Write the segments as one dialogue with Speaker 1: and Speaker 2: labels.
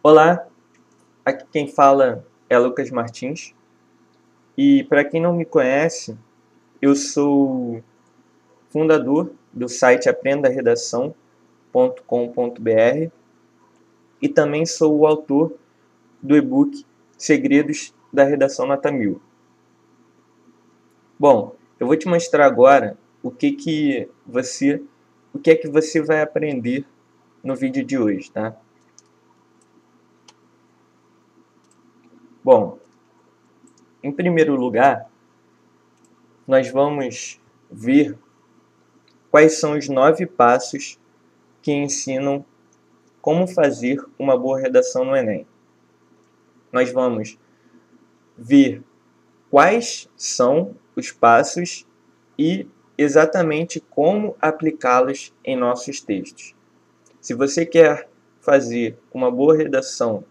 Speaker 1: Olá, aqui quem fala é Lucas Martins e para quem não me conhece, eu sou fundador do site aprendaredação.com.br e também sou o autor do e-book Segredos da Redação Nota 1000. Bom, eu vou te mostrar agora o que é que você vai aprender no vídeo de hoje, tá? Bom, em primeiro lugar, nós vamos ver quais são os 9 passos que ensinam como fazer uma boa redação no Enem. Nós vamos ver quais são os passos e exatamente como aplicá-los em nossos textos. Se você quer fazer uma boa redação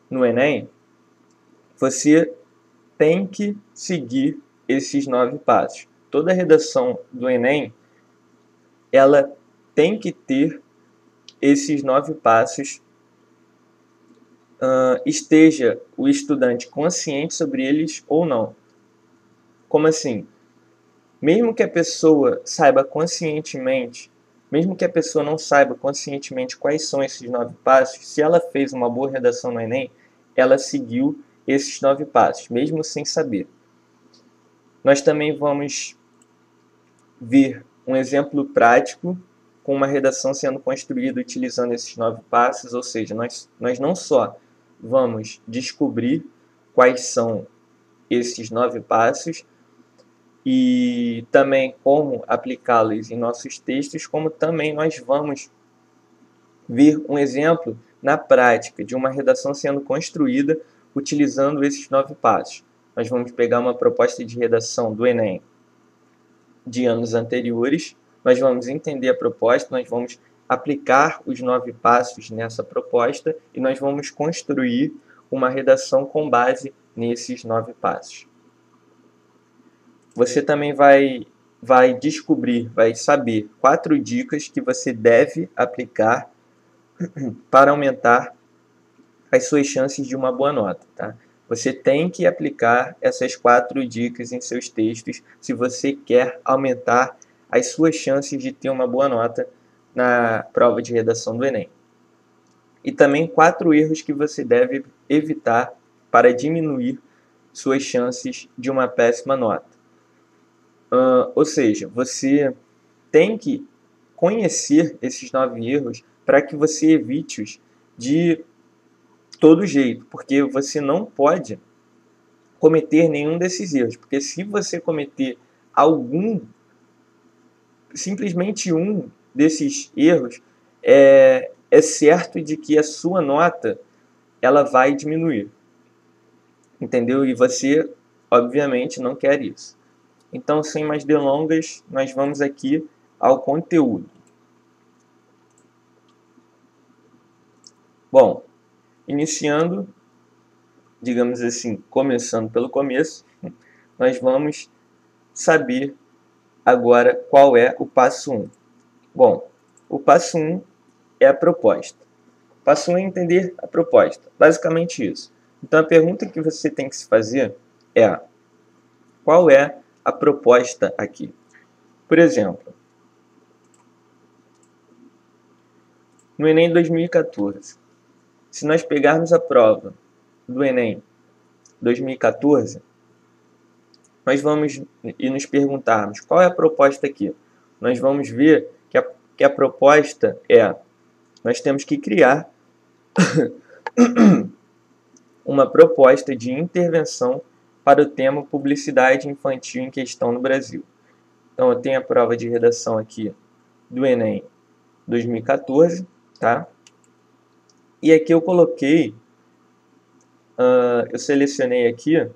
Speaker 1: no Enem, você tem que seguir esses 9 passos. Toda redação do Enem, ela tem que ter esses 9 passos, esteja o estudante consciente sobre eles ou não. Como assim? Mesmo que a pessoa saiba conscientemente, mesmo que a pessoa não saiba conscientemente quais são esses 9 passos, se ela fez uma boa redação no Enem, ela seguiu esses 9 passos, mesmo sem saber. Nós também vamos ver um exemplo prático com uma redação sendo construída utilizando esses 9 passos, ou seja, nós não só vamos descobrir quais são esses 9 passos e também como aplicá-los em nossos textos, como também nós vamos ver um exemplo na prática de uma redação sendo construída utilizando esses 9 passos. Nós vamos pegar uma proposta de redação do Enem de anos anteriores, nós vamos entender a proposta, nós vamos aplicar os 9 passos nessa proposta e nós vamos construir uma redação com base nesses 9 passos. Você também vai descobrir, vai saber 4 dicas que você deve aplicar para aumentar as suas chances de uma boa nota, tá? Você tem que aplicar essas 4 dicas em seus textos se você quer aumentar as suas chances de ter uma boa nota na prova de redação do Enem. E também 4 erros que você deve evitar para diminuir suas chances de uma péssima nota. Ou seja, você tem que conhecer esses 9 erros para que você evite-os de todo jeito, porque você não pode cometer nenhum desses erros, porque se você cometer simplesmente um desses erros, é certo de que a sua nota ela vai diminuir, entendeu? E você, obviamente, não quer isso. Então, sem mais delongas, nós vamos aqui ao conteúdo. Bom, iniciando, digamos assim, começando pelo começo, nós vamos saber agora qual é o passo 1. Bom, o passo 1 é a proposta. O passo 1 é entender a proposta, basicamente isso. Então a pergunta que você tem que se fazer é: qual é a proposta aqui? Por exemplo, no Enem 2014, se nós pegarmos a prova do Enem 2014, nós vamos e nos perguntarmos qual é a proposta aqui. Nós vamos ver que a proposta é: nós temos que criar uma proposta de intervenção para o tema publicidade infantil em questão no Brasil. Então eu tenho a prova de redação aqui do Enem 2014, tá? E aqui eu coloquei, eu selecionei aqui,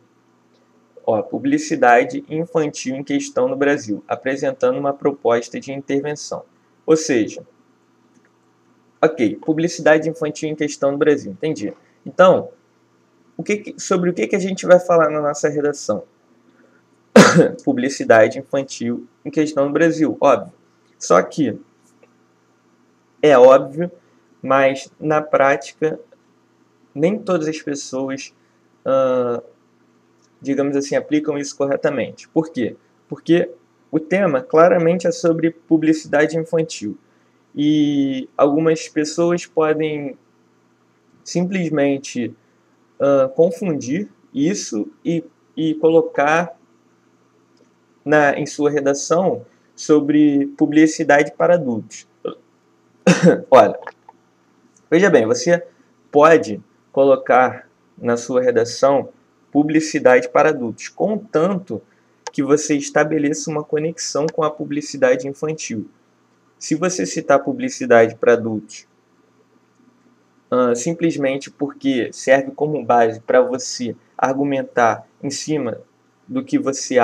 Speaker 1: publicidade infantil em questão no Brasil, apresentando uma proposta de intervenção. Ou seja, publicidade infantil em questão no Brasil, entendi. Então, sobre o que a gente vai falar na nossa redação? Publicidade infantil em questão no Brasil, óbvio. Só que é óbvio mas na prática nem todas as pessoas, digamos assim, aplicam isso corretamente. Por quê? Porque o tema claramente é sobre publicidade infantil e algumas pessoas podem simplesmente confundir isso e colocar em sua redação sobre publicidade para adultos. Olha, veja bem, você pode colocar na sua redação publicidade para adultos, contanto que você estabeleça uma conexão com a publicidade infantil. Se você citar publicidade para adultos simplesmente porque serve como base para você argumentar em cima do que você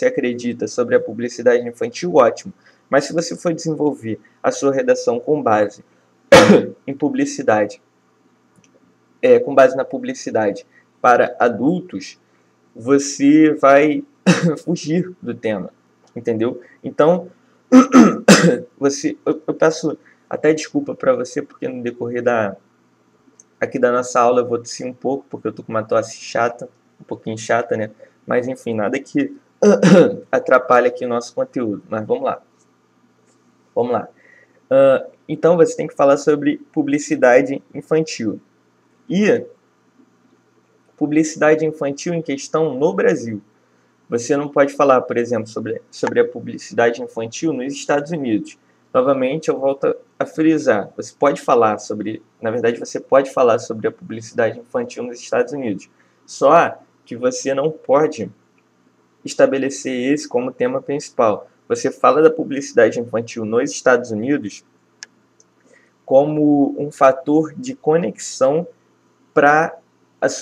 Speaker 1: acredita sobre a publicidade infantil, ótimo. Mas se você for desenvolver a sua redação com base em publicidade, com base na publicidade para adultos, você vai fugir do tema, entendeu? Então, eu peço até desculpa para você, porque no decorrer aqui da nossa aula eu vou tossir um pouco, porque eu tô com uma tosse chata, um pouquinho chata, né? Mas enfim, nada que atrapalhe aqui o nosso conteúdo. Mas vamos lá. Vamos lá. Então você tem que falar sobre publicidade infantil. E publicidade infantil em questão no Brasil. Você não pode falar, por exemplo, sobre a publicidade infantil nos Estados Unidos. Novamente, eu volto a frisar. Você pode falar sobre... Na verdade, você pode falar sobre a publicidade infantil nos Estados Unidos. Só que você não pode estabelecer esse como tema principal. Você fala da publicidade infantil nos Estados Unidos como um fator de conexão para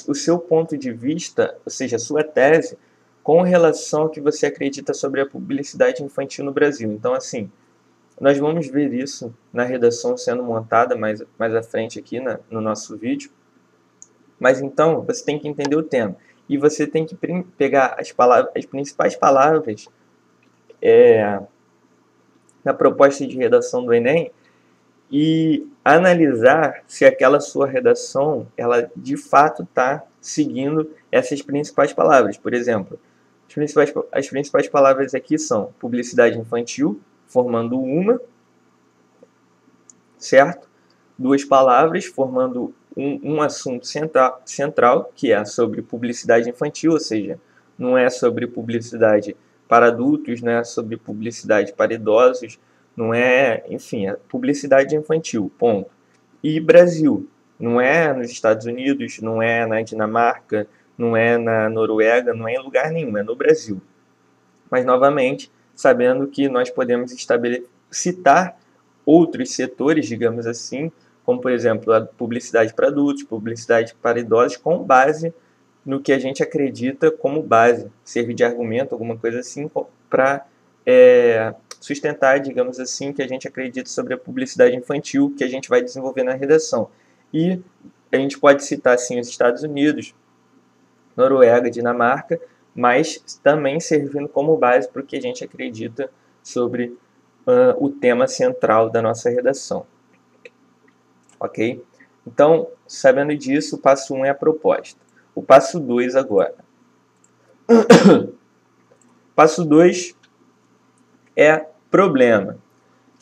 Speaker 1: o seu ponto de vista, ou seja, a sua tese, com relação ao que você acredita sobre a publicidade infantil no Brasil. Então, assim, nós vamos ver isso na redação sendo montada mais à frente aqui no nosso vídeo. Mas então, você tem que entender o tema. E você tem que pegar as principais palavras na proposta de redação do Enem e analisar se aquela sua redação, ela de fato está seguindo essas principais palavras. Por exemplo, as principais palavras aqui são publicidade infantil, formando uma, certo? Duas palavras, formando um assunto central, que é sobre publicidade infantil, ou seja, não é sobre publicidade para adultos, não é sobre publicidade para idosos, não é, enfim, é publicidade infantil, ponto. E Brasil, não é nos Estados Unidos, não é na Dinamarca, não é na Noruega, não é em lugar nenhum, é no Brasil. Mas, novamente, sabendo que nós podemos citar outros setores, digamos assim, como, por exemplo, a publicidade para adultos, publicidade para idosos, com base no que a gente acredita como base, servir de argumento, alguma coisa assim, para sustentar, digamos assim, que a gente acredita sobre a publicidade infantil que a gente vai desenvolver na redação. E a gente pode citar, sim, os Estados Unidos, Noruega, Dinamarca, mas também servindo como base para o que a gente acredita sobre o tema central da nossa redação. Ok? Então, sabendo disso, o passo 1 é a proposta. O passo 2 agora. Passo 2 é problema.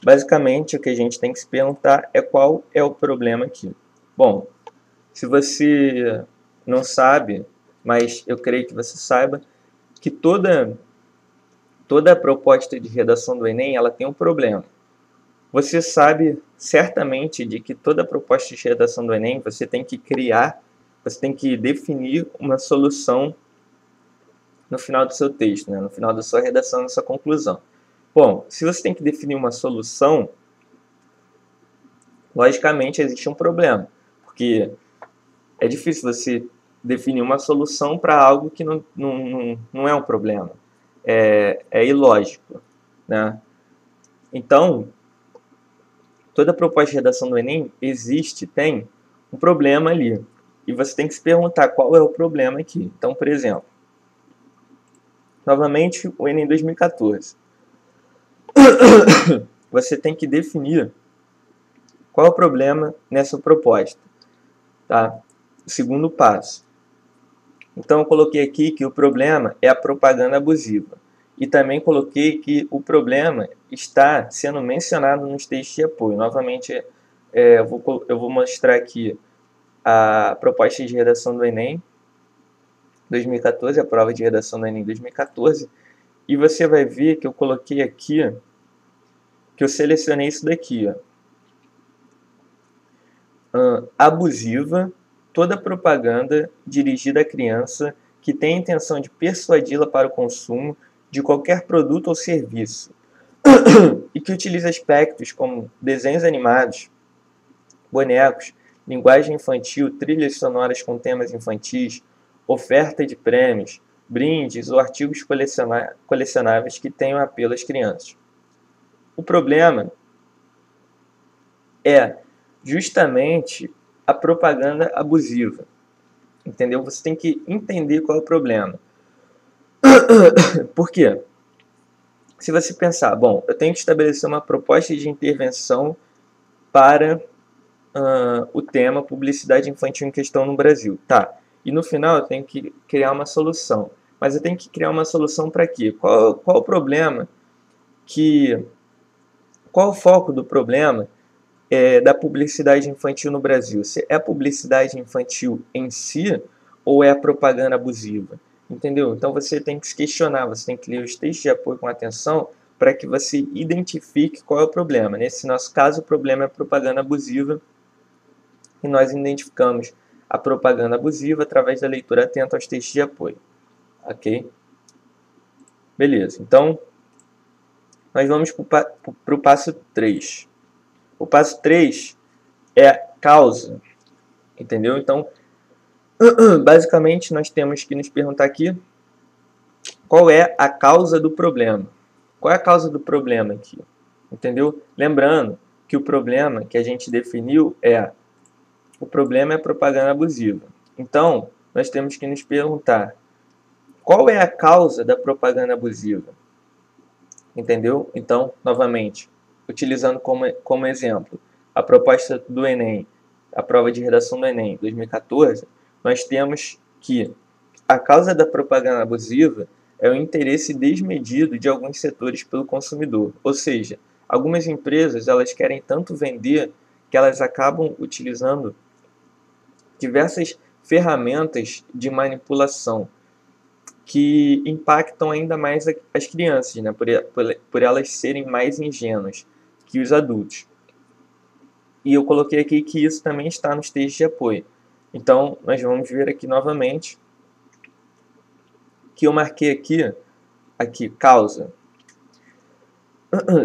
Speaker 1: Basicamente, o que a gente tem que se perguntar é qual é o problema aqui. Bom, se você não sabe, mas eu creio que você saiba, que toda a proposta de redação do Enem ela tem um problema. Você sabe certamente de que toda proposta de redação do Enem você tem que você tem que definir uma solução no final do seu texto, né? No final da sua redação, na sua conclusão. Bom, se você tem que definir uma solução, logicamente existe um problema, porque é difícil você definir uma solução para algo que não é um problema. É ilógico, né? Então, toda proposta de redação do Enem tem um problema ali. E você tem que se perguntar qual é o problema aqui. Então, por exemplo, novamente o Enem 2014. Você tem que definir Qual é o problema nessa proposta? Tá? O segundo passo. Então, eu coloquei aqui que o problema é a propaganda abusiva. E também coloquei que o problema está sendo mencionado nos textos de apoio. Novamente, eu vou mostrar aqui a proposta de redação do Enem 2014, a prova de redação do Enem 2014. E você vai ver que eu coloquei aqui, que eu selecionei isso daqui, ó. Abusiva, toda propaganda dirigida à criança que tem a intenção de persuadi-la para o consumo de qualquer produto ou serviço e que utiliza aspectos como desenhos animados, bonecos, linguagem infantil, trilhas sonoras com temas infantis, oferta de prêmios, brindes ou artigos colecionáveis que tenham apelo às crianças. O problema é justamente a propaganda abusiva. Entendeu? Você tem que entender qual é o problema. Por quê? Se você pensar, bom, eu tenho que estabelecer uma proposta de intervenção para o tema publicidade infantil em questão no Brasil. Tá. E no final eu tenho que criar uma solução. Mas eu tenho que criar uma solução para quê? Qual o problema qual o foco do problema da publicidade infantil no Brasil? Se é a publicidade infantil em si ou é a propaganda abusiva? Entendeu? Então você tem que se questionar, você tem que ler os textos de apoio com atenção para que você identifique qual é o problema. Nesse nosso caso, o problema é a propaganda abusiva e nós identificamos a propaganda abusiva através da leitura atenta aos textos de apoio. Ok? Beleza. Então, nós vamos para o passo 3. O passo 3 é causa. Entendeu? Então, basicamente, nós temos que nos perguntar aqui qual é a causa do problema. Qual é a causa do problema aqui? Entendeu? Lembrando que o problema que a gente definiu o problema é a propaganda abusiva. Então, nós temos que nos perguntar qual é a causa da propaganda abusiva. Entendeu? Então, novamente, utilizando como exemplo a proposta do Enem, a prova de redação do Enem 2014, nós temos que a causa da propaganda abusiva é o interesse desmedido de alguns setores pelo consumidor. Ou seja, algumas empresas elas querem tanto vender que elas acabam utilizando diversas ferramentas de manipulação que impactam ainda mais as crianças, né? por elas serem mais ingênuas que os adultos. E eu coloquei aqui que isso também está nos textos de apoio. Então, nós vamos ver aqui novamente que eu marquei aqui causa.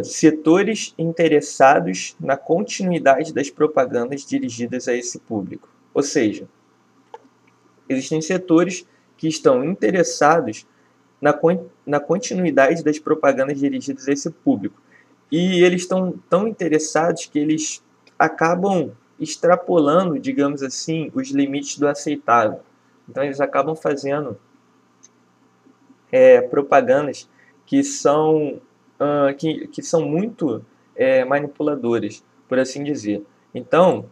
Speaker 1: Setores interessados na continuidade das propagandas dirigidas a esse público. Ou seja, existem setores que estão interessados na continuidade das propagandas dirigidas a esse público. E eles estão tão interessados que eles acabam extrapolando, digamos assim, os limites do aceitável. Então eles acabam fazendo propagandas que são, que são muito manipuladoras, por assim dizer. Então,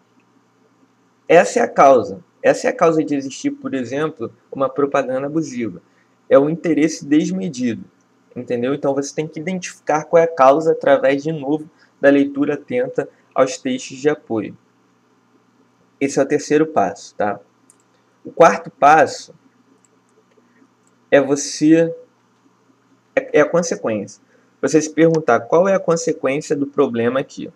Speaker 1: essa é a causa. Essa é a causa de existir, por exemplo, uma propaganda abusiva. É o interesse desmedido. Entendeu? Então você tem que identificar qual é a causa através, de novo, da leitura atenta aos textos de apoio. Esse é o terceiro passo, tá? O quarto passo é a consequência. Você se perguntar qual é a consequência do problema aqui.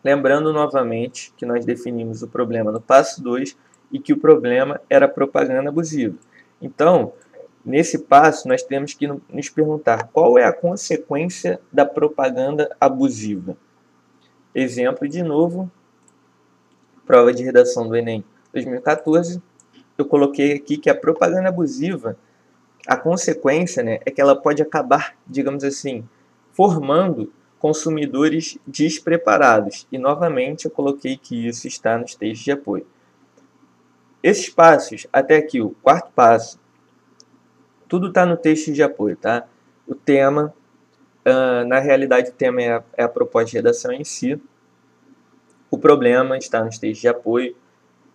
Speaker 1: Lembrando novamente que nós definimos o problema no passo 2 e que o problema era a propaganda abusiva. Então, nesse passo, nós temos que nos perguntar qual é a consequência da propaganda abusiva. Exemplo de novo, prova de redação do Enem 2014, eu coloquei aqui que a propaganda abusiva, a consequência, né, é que ela pode acabar, digamos assim, formando consumidores despreparados. E novamente eu coloquei que isso está nos textos de apoio. Esses passos, até aqui, o quarto passo, tudo está no texto de apoio, tá? O tema, na realidade o tema é a proposta de redação em si. o problema está nos textos de apoio,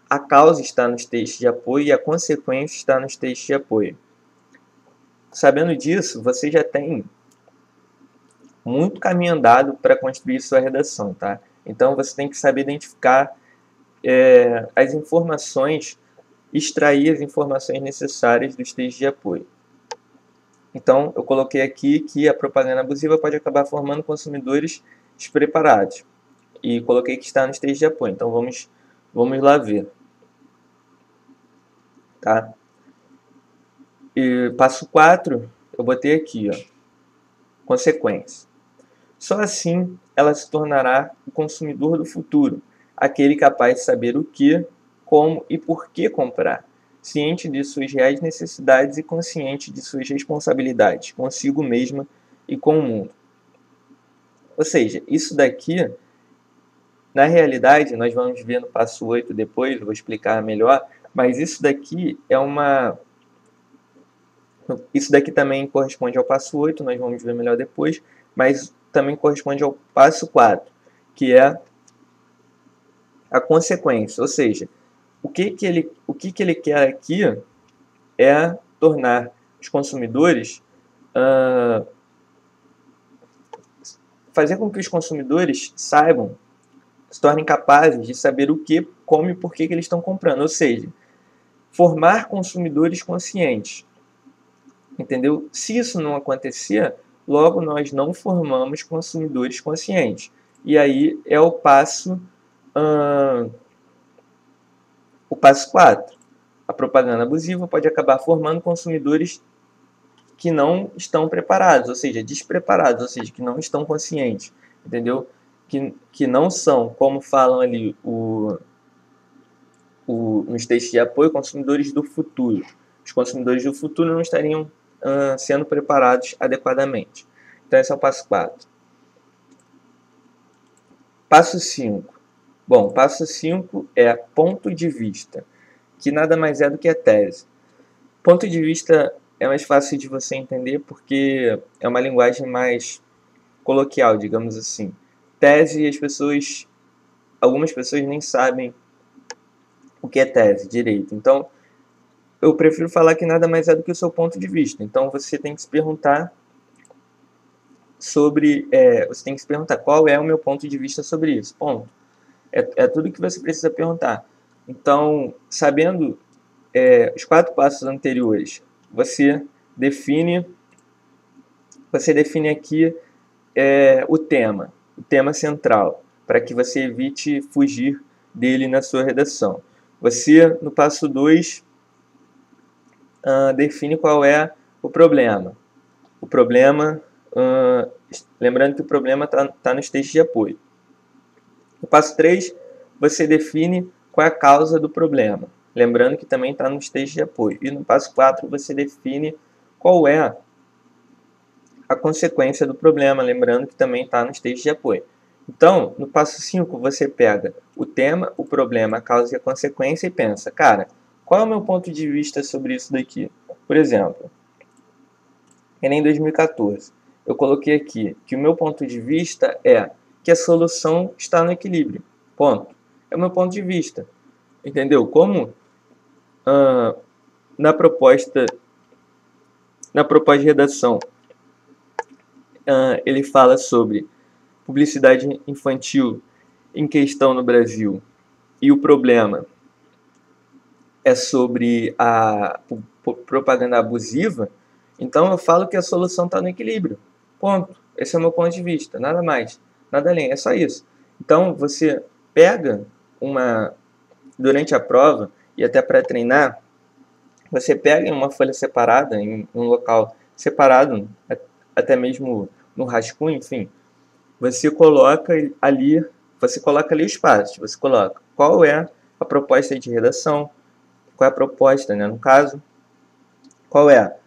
Speaker 1: a causa está nos textos de apoio e a consequência está nos textos de apoio. Sabendo disso, você já tem muito caminho andado para construir sua redação, tá? Então você tem que saber identificar as informações, extrair as informações necessárias dos textos de apoio. Então eu coloquei aqui que a propaganda abusiva pode acabar formando consumidores despreparados. E coloquei que está nos textos de apoio. Então vamos lá ver. Tá? E passo 4, eu botei aqui, ó, consequência. Só assim ela se tornará o consumidor do futuro, aquele capaz de saber o que, como e por que comprar, ciente de suas reais necessidades e consciente de suas responsabilidades consigo mesma e com o mundo. Ou seja, isso daqui, na realidade, nós vamos ver no passo 8 depois, eu vou explicar melhor, mas isso daqui é uma... Isso daqui também corresponde ao passo 8, nós vamos ver melhor depois, mas também corresponde ao passo 4, que é a consequência. Ou seja, o que ele quer aqui é tornar os consumidores, fazer com que os consumidores saibam, se tornem capazes de saber o que, como e por que eles estão comprando. Ou seja, formar consumidores conscientes. Entendeu? Se isso não acontecer, logo nós não formamos consumidores conscientes. E aí é o passo 4. A propaganda abusiva pode acabar formando consumidores que não estão preparados, ou seja, despreparados, ou seja, que não estão conscientes, entendeu? Que não são, como falam ali nos textos de apoio, consumidores do futuro. Os consumidores do futuro não estariam sendo preparados adequadamente. Então esse é o passo 4. Passo 5. Bom, passo 5 é ponto de vista, que nada mais é do que a tese. Ponto de vista é mais fácil de você entender porque é uma linguagem mais coloquial, digamos assim. Tese, algumas pessoas nem sabem o que é tese direito. Então, eu prefiro falar que nada mais é do que o seu ponto de vista. Então, você tem que se perguntar qual é o meu ponto de vista sobre isso. Ponto. É tudo que você precisa perguntar. Então, sabendo os 4 passos anteriores, você define aqui o tema central, para que você evite fugir dele na sua redação. Você, no passo 2, define qual é o problema. O problema, lembrando que o problema está nos textos de apoio. No passo 3, você define qual é a causa do problema, lembrando que também está nos textos de apoio. E no passo 4, você define qual é a consequência do problema, lembrando que também está nos textos de apoio. Então, no passo 5, você pega o tema, o problema, a causa e a consequência e pensa, cara, qual é o meu ponto de vista sobre isso daqui? Por exemplo, Enem 2014, eu coloquei aqui que o meu ponto de vista é que a solução está no equilíbrio. Ponto. É o meu ponto de vista. Entendeu? Como na proposta de redação ele fala sobre publicidade infantil em questão no Brasil e o problema é sobre a propaganda abusiva, então eu falo que a solução está no equilíbrio. Ponto. Esse é o meu ponto de vista. Nada mais. Nada além. É só isso. Então você pega durante a prova e até para treinar, você pega em uma folha separada, em um local separado, até mesmo no rascunho, enfim, você coloca ali os passos, você coloca qual é a proposta de redação, qual é a proposta, né, no caso, qual é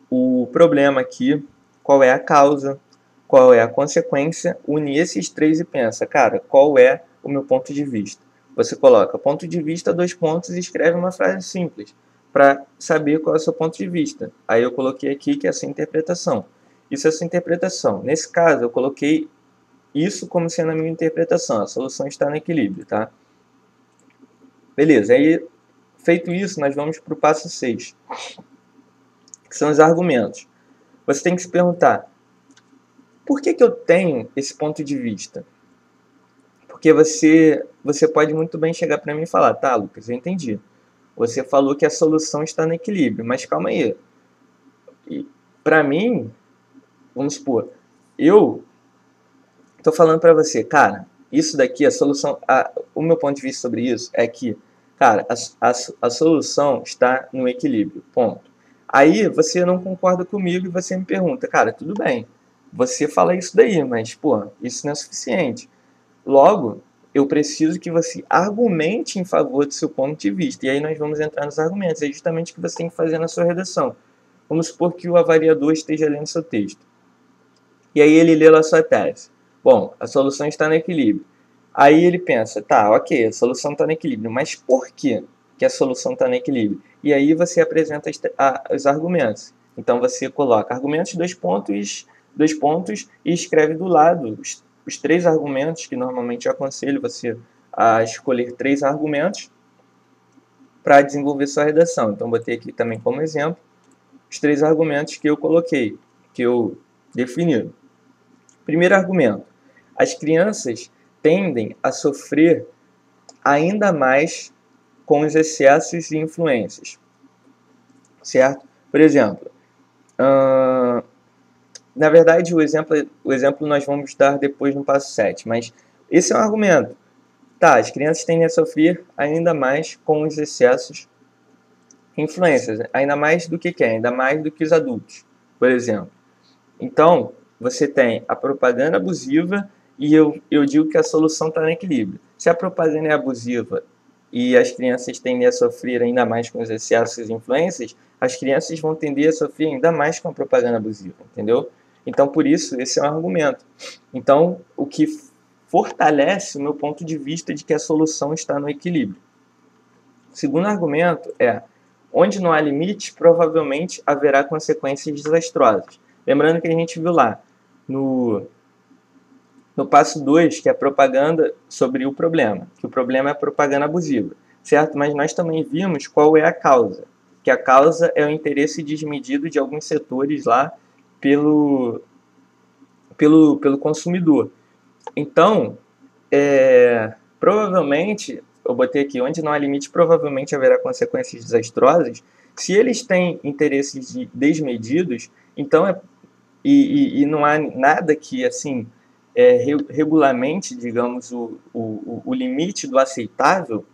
Speaker 1: o problema aqui, qual é a causa, qual é a consequência, une esses 3 e pensa, cara, qual é o meu ponto de vista? Você coloca ponto de vista, 2 pontos e escreve uma frase simples para saber qual é o seu ponto de vista. Aí eu coloquei aqui que é a sua interpretação. Isso é a sua interpretação. Nesse caso, eu coloquei isso como sendo a minha interpretação, a solução está no equilíbrio, tá? Beleza, aí feito isso, nós vamos para o passo 6, que são os argumentos. Você tem que se perguntar, por que eu tenho esse ponto de vista? Porque você pode muito bem chegar para mim e falar, tá, Lucas, eu entendi. Você falou que a solução está no equilíbrio, mas calma aí. Para mim, vamos supor, eu tô falando para você, cara, isso daqui, a solução, o meu ponto de vista sobre isso é que, cara, a solução está no equilíbrio, ponto. Aí você não concorda comigo e você me pergunta, cara, tudo bem, você fala isso daí, mas, pô, isso não é suficiente. Logo, eu preciso que você argumente em favor do seu ponto de vista. E aí nós vamos entrar nos argumentos. É justamente o que você tem que fazer na sua redação. Vamos supor que o avaliador esteja lendo seu texto. E aí ele lê lá a sua tese. Bom, a solução está no equilíbrio. Aí ele pensa, tá, ok, a solução está no equilíbrio, mas por que a solução está no equilíbrio? E aí você apresenta os argumentos. Então você coloca argumentos, dois pontos e escreve do lado os 3 argumentos, que normalmente eu aconselho você a escolher 3 argumentos para desenvolver sua redação. Então botei aqui também como exemplo os 3 argumentos que eu coloquei, que eu defini. Primeiro argumento: as crianças tendem a sofrer ainda mais com os excessos e influências, certo? Por exemplo, na verdade o exemplo nós vamos dar depois no passo 7, mas esse é um argumento. Tá, as crianças tendem a sofrer ainda mais com os excessos e influências, ainda mais do que ainda mais do que os adultos, por exemplo. Então, você tem a propaganda abusiva e eu digo que a solução está no equilíbrio. Se a propaganda é abusiva e as crianças tendem a sofrer ainda mais com os excessos e influências, as crianças vão tender a sofrer ainda mais com a propaganda abusiva, entendeu? Então, por isso, esse é um argumento. Então, o que fortalece o meu ponto de vista de que a solução está no equilíbrio. O segundo argumento é: onde não há limites, provavelmente haverá consequências desastrosas. Lembrando que a gente viu lá no passo 2, que é a propaganda sobre o problema, que o problema é a propaganda abusiva, certo? Mas nós também vimos qual é a causa, que a causa é o interesse desmedido de alguns setores lá pelo consumidor. Então, provavelmente, eu botei aqui, onde não há limite, provavelmente haverá consequências desastrosas. Se eles têm interesses desmedidos, então e não há nada que assim regulamente, digamos, o limite do aceitável,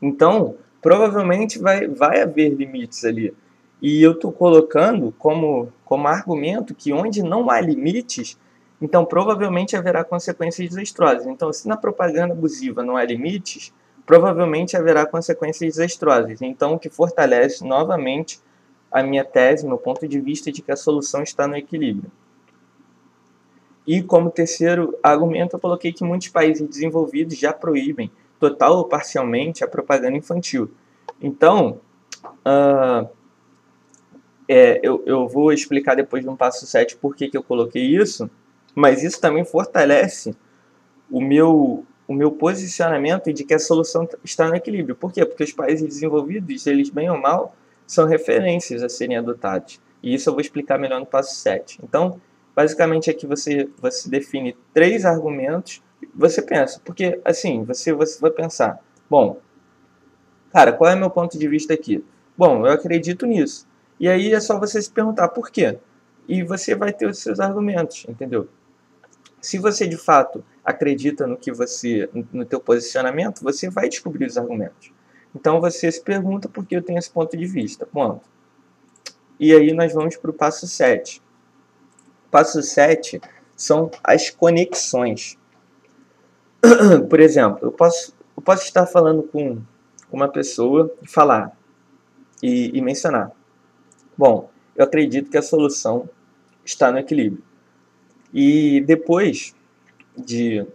Speaker 1: então provavelmente vai haver limites ali. E eu estou colocando como argumento que onde não há limites, então provavelmente haverá consequências desastrosas. Então, se na propaganda abusiva não há limites, provavelmente haverá consequências desastrosas. Então, o que fortalece novamente a minha tese, meu ponto de vista de que a solução está no equilíbrio. E como terceiro argumento, eu coloquei que muitos países desenvolvidos já proíbem, total ou parcialmente, a propaganda infantil. Então, eu vou explicar depois no passo 7 por que eu coloquei isso, mas isso também fortalece o meu posicionamento de que a solução está no equilíbrio. Por quê? Porque os países desenvolvidos, eles bem ou mal, são referências a serem adotados. E isso eu vou explicar melhor no passo 7. Então, basicamente aqui você define 3 argumentos, você pensa, porque assim, você vai pensar, bom, cara, qual é o meu ponto de vista aqui? Bom, eu acredito nisso. E aí é só você se perguntar por quê. E você vai ter os seus argumentos, entendeu? Se você de fato acredita no teu posicionamento, você vai descobrir os argumentos. Então você se pergunta por que eu tenho esse ponto de vista. Ponto. E aí nós vamos para o passo 7. O passo 7 são as conexões. Por exemplo, eu posso estar falando com uma pessoa e falar e mencionar. Bom, eu acredito que a solução está no equilíbrio. E depois de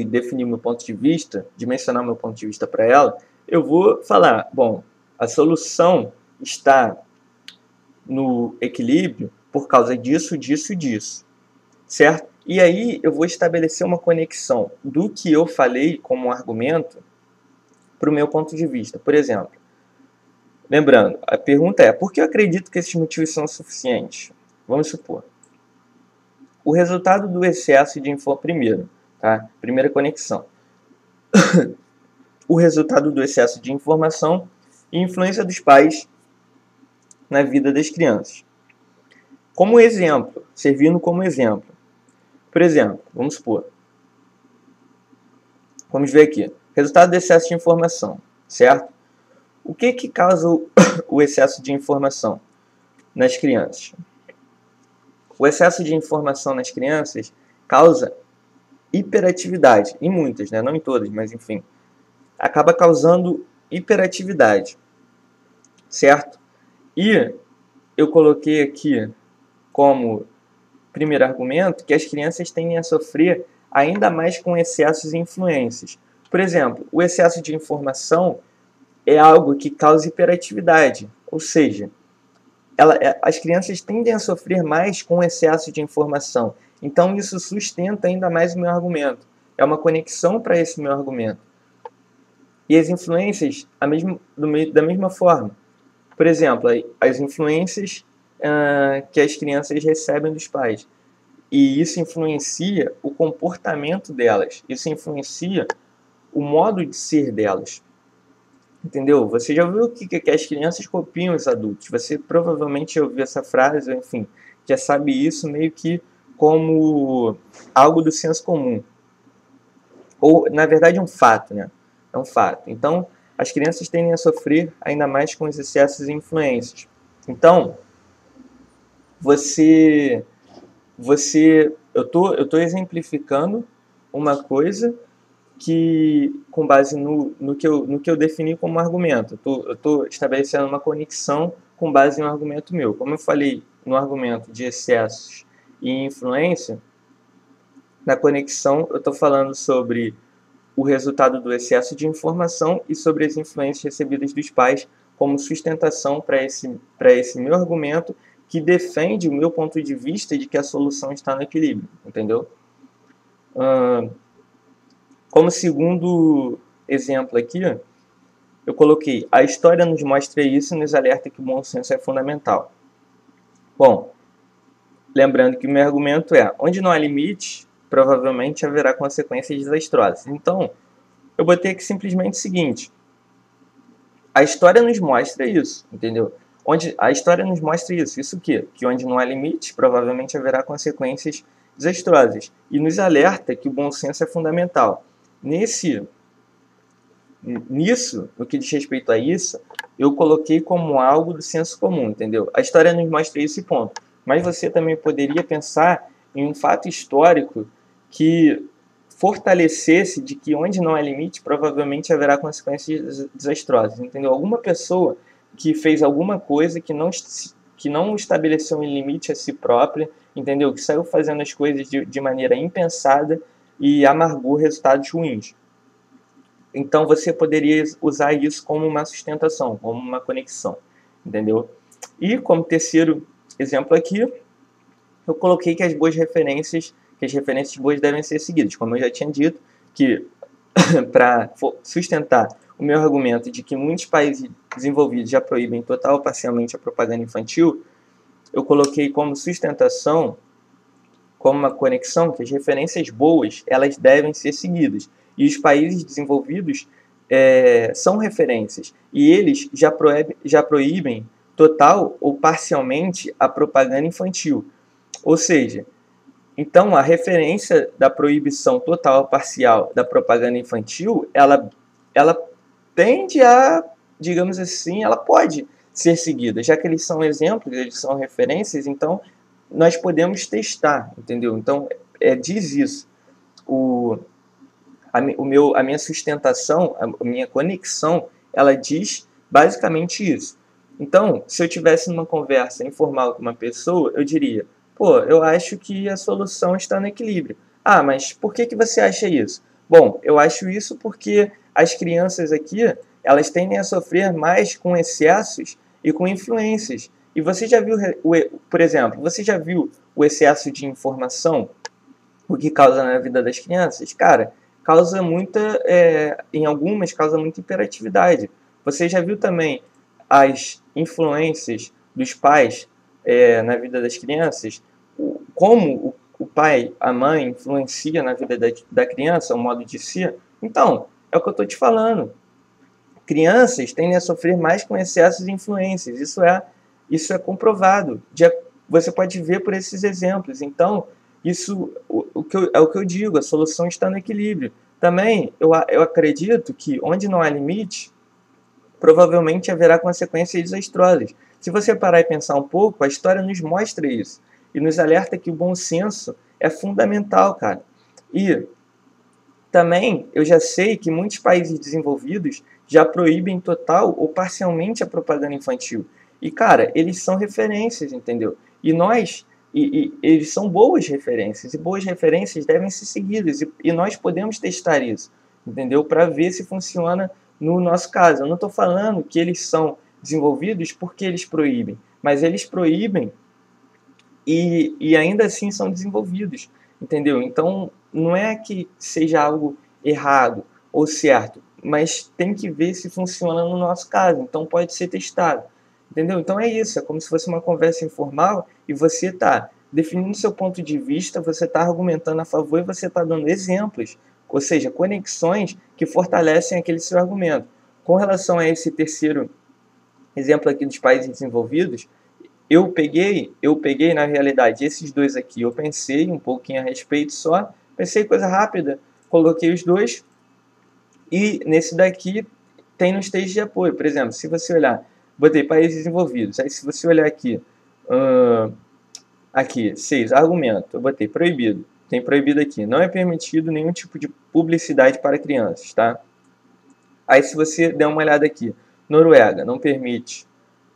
Speaker 1: definir meu ponto de vista, de mencionar meu ponto de vista para ela, eu vou falar, bom, a solução está no equilíbrio por causa disso, disso e disso, certo? E aí eu vou estabelecer uma conexão do que eu falei como argumento para o meu ponto de vista. Por exemplo, lembrando, a pergunta é, por que eu acredito que esses motivos são suficientes? Vamos supor. O resultado do excesso de informação, primeiro, tá? Primeira conexão. O resultado do excesso de informação e influência dos pais na vida das crianças. Como exemplo, servindo como exemplo. Por exemplo, vamos supor. Vamos ver aqui. Resultado do excesso de informação, certo? O que causa o excesso de informação nas crianças? O excesso de informação nas crianças causa hiperatividade, em muitas, né? Não em todas, mas enfim. Acaba causando hiperatividade, certo? E eu coloquei aqui como primeiro argumento que as crianças tendem a sofrer ainda mais com excessos e influências. Por exemplo, o excesso de informação é algo que causa hiperatividade, ou seja, as crianças tendem a sofrer mais com excesso de informação. Então isso sustenta ainda mais o meu argumento. É uma conexão para esse meu argumento. E as influências da mesma forma. Por exemplo, as influências que as crianças recebem dos pais. E isso influencia o comportamento delas. Isso influencia o modo de ser delas. Entendeu? Você já ouviu que as crianças copiam os adultos. Você provavelmente já ouviu essa frase, ou enfim, já sabe isso meio que como algo do senso comum. Ou, na verdade, um fato, né? É um fato. Então, as crianças tendem a sofrer ainda mais com os excessos e influências. Então, eu tô exemplificando uma coisa que, com base no que eu defini como argumento, eu tô estabelecendo uma conexão com base em um argumento meu. Como eu falei no argumento de excessos e influência, na conexão eu estou falando sobre o resultado do excesso de informação e sobre as influências recebidas dos pais como sustentação para esse meu argumento que defende o meu ponto de vista de que a solução está no equilíbrio, entendeu? Como segundo exemplo aqui, eu coloquei: a história nos mostra isso e nos alerta que o bom senso é fundamental. Bom, lembrando que o meu argumento é: onde não há limite, provavelmente haverá consequências desastrosas. Então, eu botei aqui simplesmente o seguinte: a história nos mostra isso, entendeu? A história nos mostra isso. Isso o quê? Que onde não há limite, provavelmente haverá consequências desastrosas. E nos alerta que o bom senso é fundamental. Nisso, no que diz respeito a isso, eu coloquei como algo do senso comum, entendeu? A história nos mostra esse ponto. Mas você também poderia pensar em um fato histórico que fortalecesse de que onde não há limite, provavelmente haverá consequências desastrosas, entendeu? Alguma pessoa que fez alguma coisa que não estabeleceu um limite a si própria, entendeu? Que saiu fazendo as coisas de maneira impensada e amargou resultados ruins. Então você poderia usar isso como uma sustentação, como uma conexão, entendeu? E como terceiro exemplo aqui, eu coloquei que as referências boas devem ser seguidas. Como eu já tinha dito, que para sustentar o meu argumento de que muitos países desenvolvidos já proíbem total ou parcialmente a propaganda infantil, eu coloquei como sustentação, como uma conexão, que as referências boas elas devem ser seguidas. E os países desenvolvidos são referências. E eles já proíbem total ou parcialmente a propaganda infantil. Ou seja, então a referência da proibição total ou parcial da propaganda infantil, ela tende a, digamos assim, ela pode ser seguida. Já que eles são exemplos, eles são referências, então nós podemos testar, entendeu? Então, diz isso. A minha sustentação, a minha conexão, ela diz basicamente isso. Então, se eu tivesse numa conversa informal com uma pessoa, eu diria: pô, eu acho que a solução está no equilíbrio. Ah, mas por que você acha isso? Bom, eu acho isso porque as crianças aqui, elas tendem a sofrer mais com excessos e com influências. E você já viu, por exemplo, você já viu o excesso de informação O que causa na vida das crianças? Cara, causa muita, em algumas, causa muita hiperatividade. Você já viu também as influências dos pais na vida das crianças? Como o pai, a mãe, influencia na vida da criança, o modo de ser? Então, é o que eu estou te falando. Crianças tendem a sofrer mais com excessos e influências. Isso é comprovado. Você pode ver por esses exemplos. Então, é o que eu digo, a solução está no equilíbrio. Também, eu acredito que onde não há limite, provavelmente haverá consequências desastrosas. Se você parar e pensar um pouco, a história nos mostra isso. E nos alerta que o bom senso é fundamental, cara. E também, eu já sei que muitos países desenvolvidos já proíbem total ou parcialmente a propaganda infantil. E, cara, eles são referências, entendeu? E eles são boas referências, e boas referências devem ser seguidas, e nós podemos testar isso, entendeu? Para ver se funciona no nosso caso. Eu não estou falando que eles são desenvolvidos porque eles proíbem, mas eles proíbem e ainda assim são desenvolvidos, entendeu? Então, não é que seja algo errado ou certo, mas tem que ver se funciona no nosso caso, então pode ser testado, entendeu? Então é isso, é como se fosse uma conversa informal e você está definindo seu ponto de vista, você está argumentando a favor e você está dando exemplos, ou seja, conexões que fortalecem aquele seu argumento. Com relação a esse terceiro exemplo aqui dos países desenvolvidos, eu peguei na realidade esses dois aqui, eu pensei um pouquinho a respeito só, pensei coisa rápida, coloquei os dois e nesse daqui tem no stage de apoio. Por exemplo, se você olhar, botei países desenvolvidos, aí se você olhar aqui, aqui, 6, argumento, eu botei proibido, tem proibido aqui, não é permitido nenhum tipo de publicidade para crianças, tá? Aí se você der uma olhada aqui, Noruega, não permite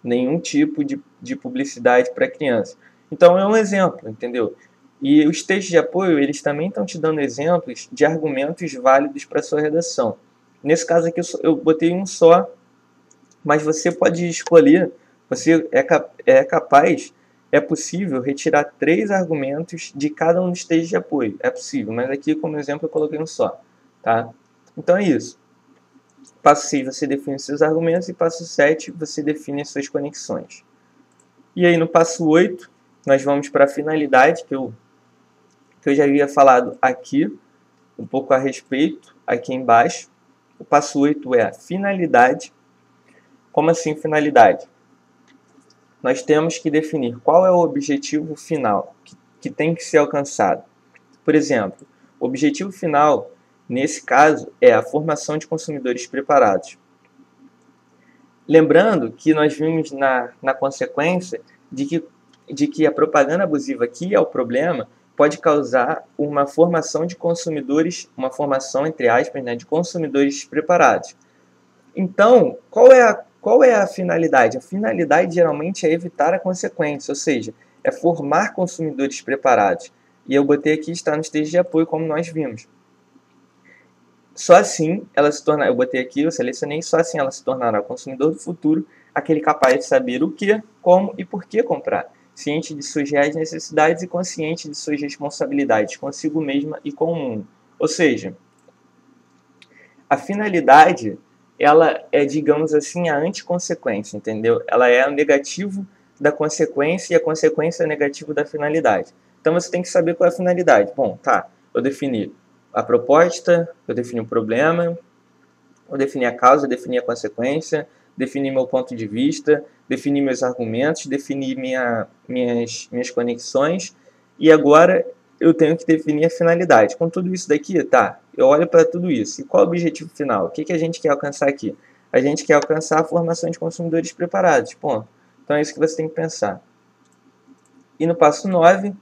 Speaker 1: nenhum tipo de publicidade para criança. Então é um exemplo, entendeu? E os textos de apoio, eles também estão te dando exemplos de argumentos válidos para sua redação. Nesse caso aqui eu botei um só, mas você pode escolher, você é capaz, é possível retirar 3 argumentos de cada um dos textos de apoio. É possível, mas aqui como exemplo eu coloquei um só, tá? Então é isso. Passo 6, você define seus argumentos, e passo 7, você define as suas conexões. E aí no passo 8, nós vamos para a finalidade, que eu já havia falado aqui, um pouco a respeito, aqui embaixo. O passo 8 é a finalidade. Como assim finalidade? Nós temos que definir qual é o objetivo final que tem que ser alcançado. Por exemplo, o objetivo final, nesse caso, é a formação de consumidores preparados. Lembrando que nós vimos na consequência de que a propaganda abusiva, que é o problema, pode causar uma formação de consumidores, uma formação, entre aspas, né, de consumidores preparados. Então, qual é a finalidade? A finalidade geralmente é evitar a consequência, ou seja, é formar consumidores preparados. E eu botei aqui, está no stage de apoio, como nós vimos. Só assim ela se tornará, eu botei aqui, eu selecionei, só assim ela se tornará o consumidor do futuro, aquele capaz de saber o que, como e por que comprar, ciente de suas reais necessidades e consciente de suas responsabilidades consigo mesma e com o mundo. Ou seja, a finalidade, ela é, digamos assim, a anticonsequência, entendeu? Ela é o negativo da consequência e a consequência é o negativo da finalidade. Então você tem que saber qual é a finalidade. Bom, tá, eu defini a proposta, eu defini o problema, eu defini a causa, eu defini a consequência, defini meu ponto de vista, defini meus argumentos, defini minhas conexões, e agora eu tenho que definir a finalidade. Com tudo isso daqui, tá, eu olho para tudo isso. E qual é o objetivo final? O que a gente quer alcançar aqui? A gente quer alcançar a formação de consumidores preparados, ponto. Então é isso que você tem que pensar. E no passo 9,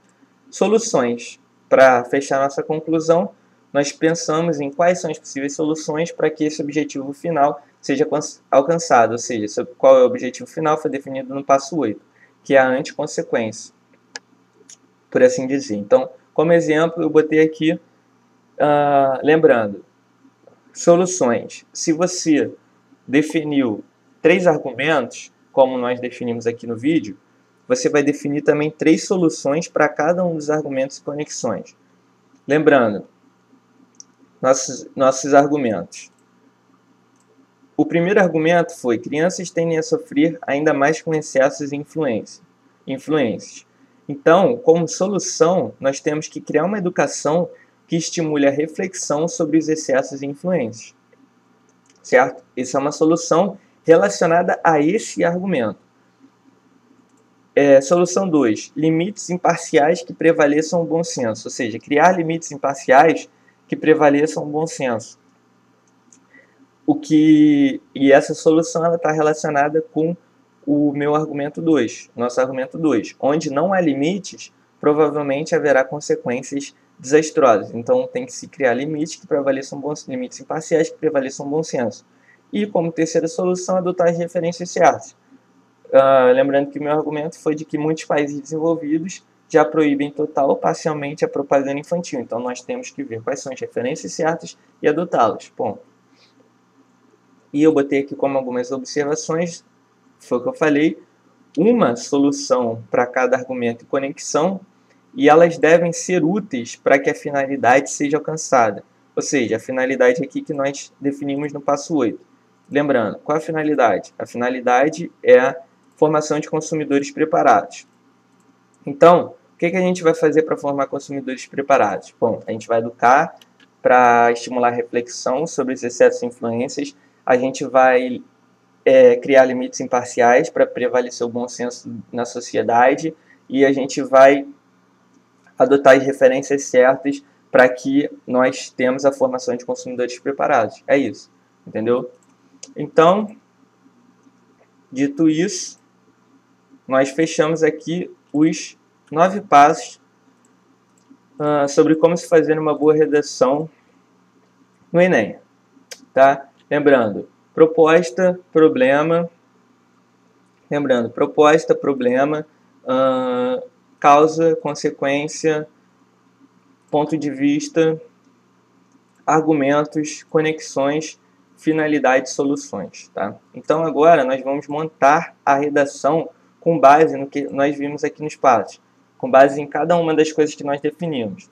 Speaker 1: soluções. Para fechar nossa conclusão, nós pensamos em quais são as possíveis soluções para que esse objetivo final seja alcançado, ou seja, qual é o objetivo final foi definido no passo 8, que é a anticonsequência, por assim dizer. Então, como exemplo, eu botei aqui, lembrando, soluções. Se você definiu 3 argumentos, como nós definimos aqui no vídeo, você vai definir também 3 soluções para cada um dos argumentos e conexões. lembrando, nossos argumentos. O primeiro argumento foi: crianças tendem a sofrer ainda mais com excessos e influências. Então, como solução, nós temos que criar uma educação que estimule a reflexão sobre os excessos e influências. Certo? Essa é uma solução relacionada a esse argumento. Solução 2. Limites imparciais que prevaleçam o bom senso. Ou seja, criar limites imparciais que prevaleçam o bom senso. E essa solução está relacionada com o meu argumento 2, nosso argumento 2. Onde não há limites, provavelmente haverá consequências desastrosas. Então tem que se criar limites imparciais que prevaleçam o bom senso. E como terceira solução, adotar as referências certas. Lembrando que o meu argumento foi de que muitos países desenvolvidos já proíbem total ou parcialmente a propaganda infantil. Então nós temos que ver quais são as referências certas e adotá-las. Ponto. E eu botei aqui como algumas observações, foi o que eu falei, uma solução para cada argumento e conexão, e elas devem ser úteis para que a finalidade seja alcançada. Ou seja, a finalidade aqui que nós definimos no passo 8. Lembrando, qual é a finalidade? A finalidade é a formação de consumidores preparados. Então, o que a gente vai fazer para formar consumidores preparados? Bom, a gente vai educar para estimular a reflexão sobre os excessos e influências, a gente vai criar limites imparciais para prevalecer o bom senso na sociedade e a gente vai adotar as referências certas para que nós tenhamos a formação de consumidores preparados. É isso, entendeu? Então, dito isso, nós fechamos aqui os 9 passos sobre como se fazer uma boa redação no Enem. Tá? Lembrando, proposta, problema, causa, consequência, ponto de vista, argumentos, conexões, finalidade, soluções. Tá? Então agora nós vamos montar a redação com base no que nós vimos aqui nos passos, com base em cada uma das coisas que nós definimos.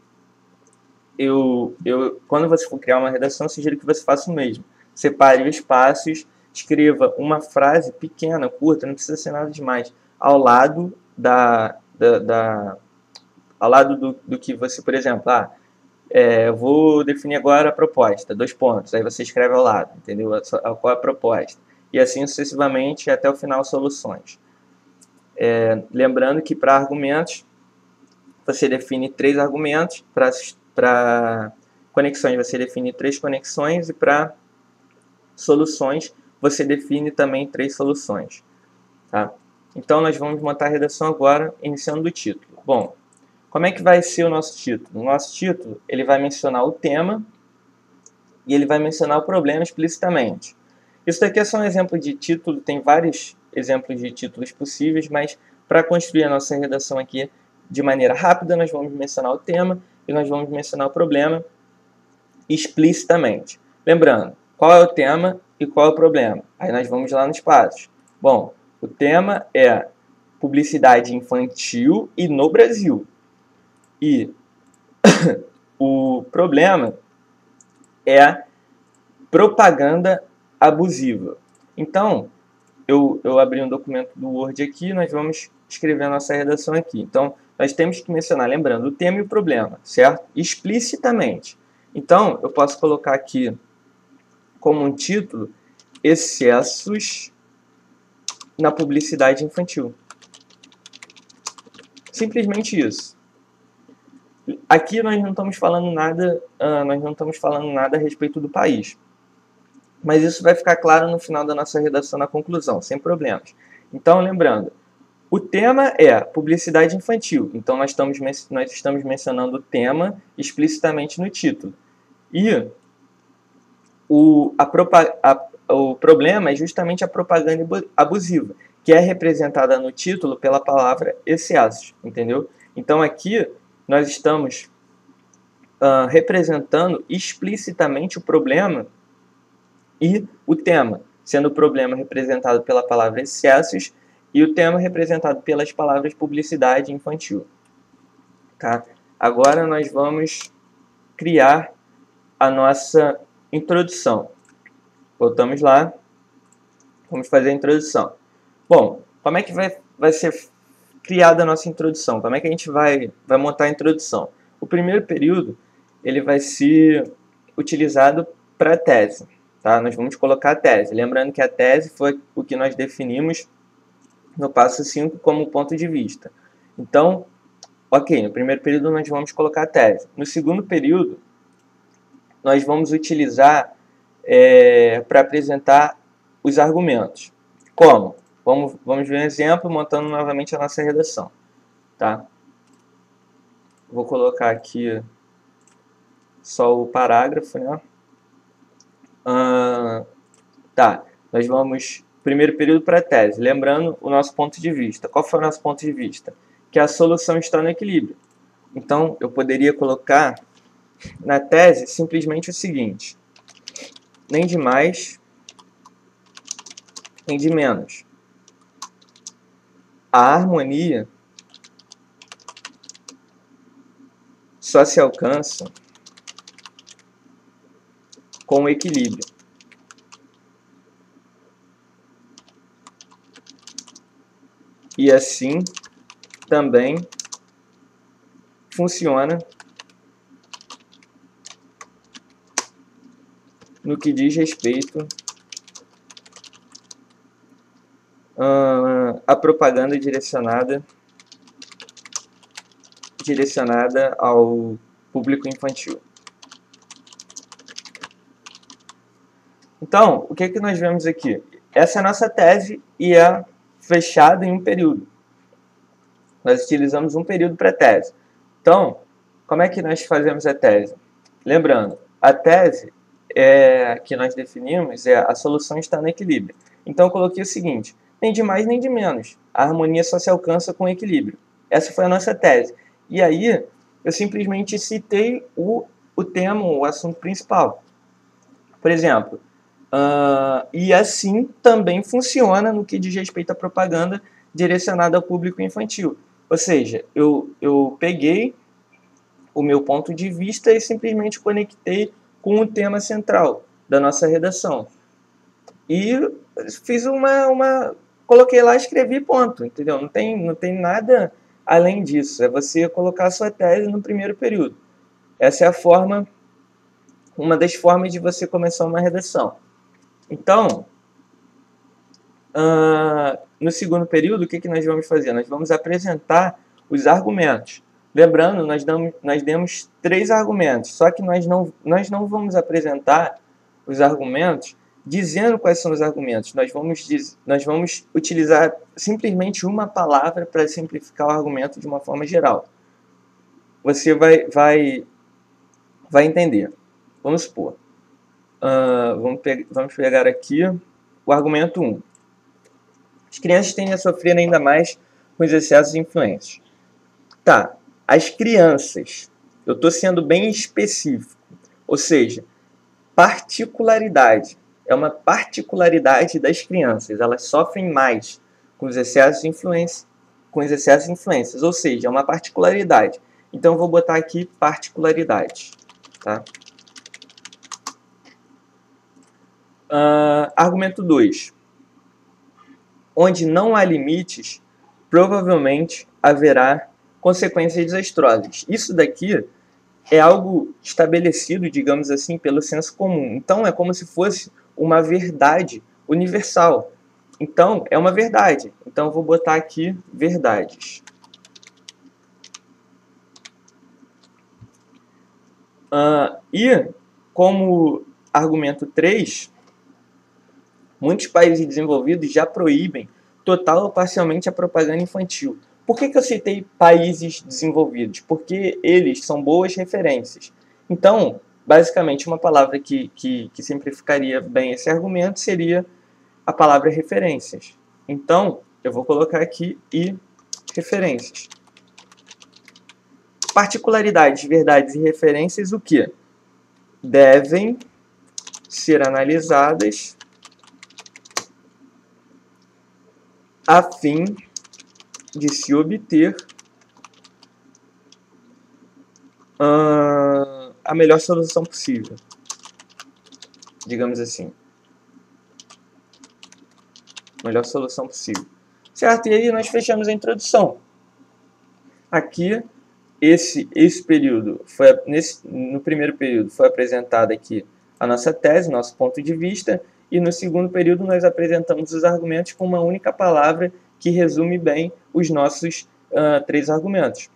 Speaker 1: Quando você for criar uma redação, eu sugiro que você faça o mesmo. Separe os passos, escreva uma frase pequena, curta, não precisa ser nada demais, ao lado do que você, por exemplo, eu vou definir agora a proposta, 2 pontos, aí você escreve ao lado, entendeu? Qual é a proposta. E assim sucessivamente até o final, soluções. Lembrando que para argumentos, você define 3 argumentos, para conexões você define 3 conexões e para soluções você define também 3 soluções. Tá? Então nós vamos montar a redação agora, iniciando do título. Bom, como é que vai ser o nosso título? O nosso título ele vai mencionar o tema e ele vai mencionar o problema explicitamente. Isso daqui é só um exemplo de título, tem vários exemplos de títulos possíveis, mas para construir a nossa redação aqui de maneira rápida, nós vamos mencionar o tema e nós vamos mencionar o problema explicitamente. Lembrando, qual é o tema e qual é o problema? Aí nós vamos lá nos passos. Bom, o tema é publicidade infantil e no Brasil. E o problema é propaganda abusiva. Então, eu abri um documento do Word aqui, nós vamos escrever a nossa redação aqui. Então, nós temos que mencionar, lembrando, o tema e o problema, certo? Explicitamente. Então, eu posso colocar aqui como um título, excessos na publicidade infantil. Simplesmente isso. Aqui nós não estamos falando nada, a respeito do país. Mas isso vai ficar claro no final da nossa redação, na conclusão, sem problemas. Então, lembrando, o tema é publicidade infantil. Então, nós estamos mencionando o tema explicitamente no título. E o problema é justamente a propaganda abusiva, que é representada no título pela palavra excessos, entendeu? Então, aqui nós estamos representando explicitamente o problema e o tema, sendo o problema representado pela palavra excessos e o tema representado pelas palavras publicidade infantil. Tá? Agora nós vamos criar a nossa introdução. Voltamos lá, vamos fazer a introdução. Bom, como é que vai ser criada a nossa introdução? Como é que a gente vai montar a introdução? O primeiro período ele vai ser utilizado para a tese. Tá? Nós vamos colocar a tese. Lembrando que a tese foi o que nós definimos no passo 5 como ponto de vista. Então, ok, no primeiro período nós vamos colocar a tese. No segundo período, nós vamos utilizar para apresentar os argumentos. Como? Vamos ver um exemplo montando novamente a nossa redação. Tá? Vou colocar aqui só o parágrafo, né? Tá, nós vamos primeiro período para a tese, lembrando o nosso ponto de vista. Qual foi o nosso ponto de vista? Que a solução está no equilíbrio. Então, eu poderia colocar na tese simplesmente o seguinte: nem de mais, nem de menos. A harmonia só se alcança com o equilíbrio. E assim também funciona no que diz respeito à propaganda direcionada ao público infantil. Então, o que nós vemos aqui? Essa é a nossa tese e é fechada em um período. Nós utilizamos um período para a tese. Então, como é que nós fazemos a tese? Lembrando, a tese que nós definimos a solução está no equilíbrio. Então, eu coloquei o seguinte: nem de mais nem de menos. A harmonia só se alcança com equilíbrio. Essa foi a nossa tese. E aí, eu simplesmente citei o tema, o assunto principal. Por exemplo, e assim também funciona no que diz respeito à propaganda direcionada ao público infantil. Ou seja, eu peguei o meu ponto de vista e simplesmente conectei com o tema central da nossa redação. E fiz coloquei lá, escrevi, ponto, entendeu? Não tem nada além disso. É você colocar a sua tese no primeiro período. Essa é uma das formas de você começar uma redação. Então, no segundo período, o que nós vamos fazer? Nós vamos apresentar os argumentos. Lembrando, nós demos 3 argumentos, só que nós não vamos apresentar os argumentos dizendo quais são os argumentos. Nós vamos utilizar simplesmente uma palavra para simplificar o argumento de uma forma geral. Você vai entender. Vamos supor. Vamos pegar aqui o argumento 1. As crianças tendem a sofrer ainda mais com os excessos de influências. Tá, as crianças, eu estou sendo bem específico, ou seja, particularidade. É uma particularidade das crianças, elas sofrem mais com os excessos de influências, ou seja, é uma particularidade. Então eu vou botar aqui particularidade. Tá? Argumento 2. Onde não há limites, provavelmente haverá consequências desastrosas. Isso daqui é algo estabelecido, digamos assim, pelo senso comum. Então, é como se fosse uma verdade universal. Então, é uma verdade. Então, eu vou botar aqui verdades. E, como argumento 3, muitos países desenvolvidos já proíbem total ou parcialmente a propaganda infantil. Por que eu citei países desenvolvidos? Porque eles são boas referências. Então, basicamente, uma palavra que simplificaria bem esse argumento seria a palavra referências. Então, eu vou colocar aqui e referências. Particularidades, verdades e referências, o quê? Devem ser analisadas a fim de se obter a melhor solução possível, digamos assim. Melhor solução possível. Certo? E aí nós fechamos a introdução. Aqui, esse período, no primeiro período, foi apresentada aqui a nossa tese, nosso ponto de vista, e no segundo período nós apresentamos os argumentos com uma única palavra que resume bem os nossos 3 argumentos.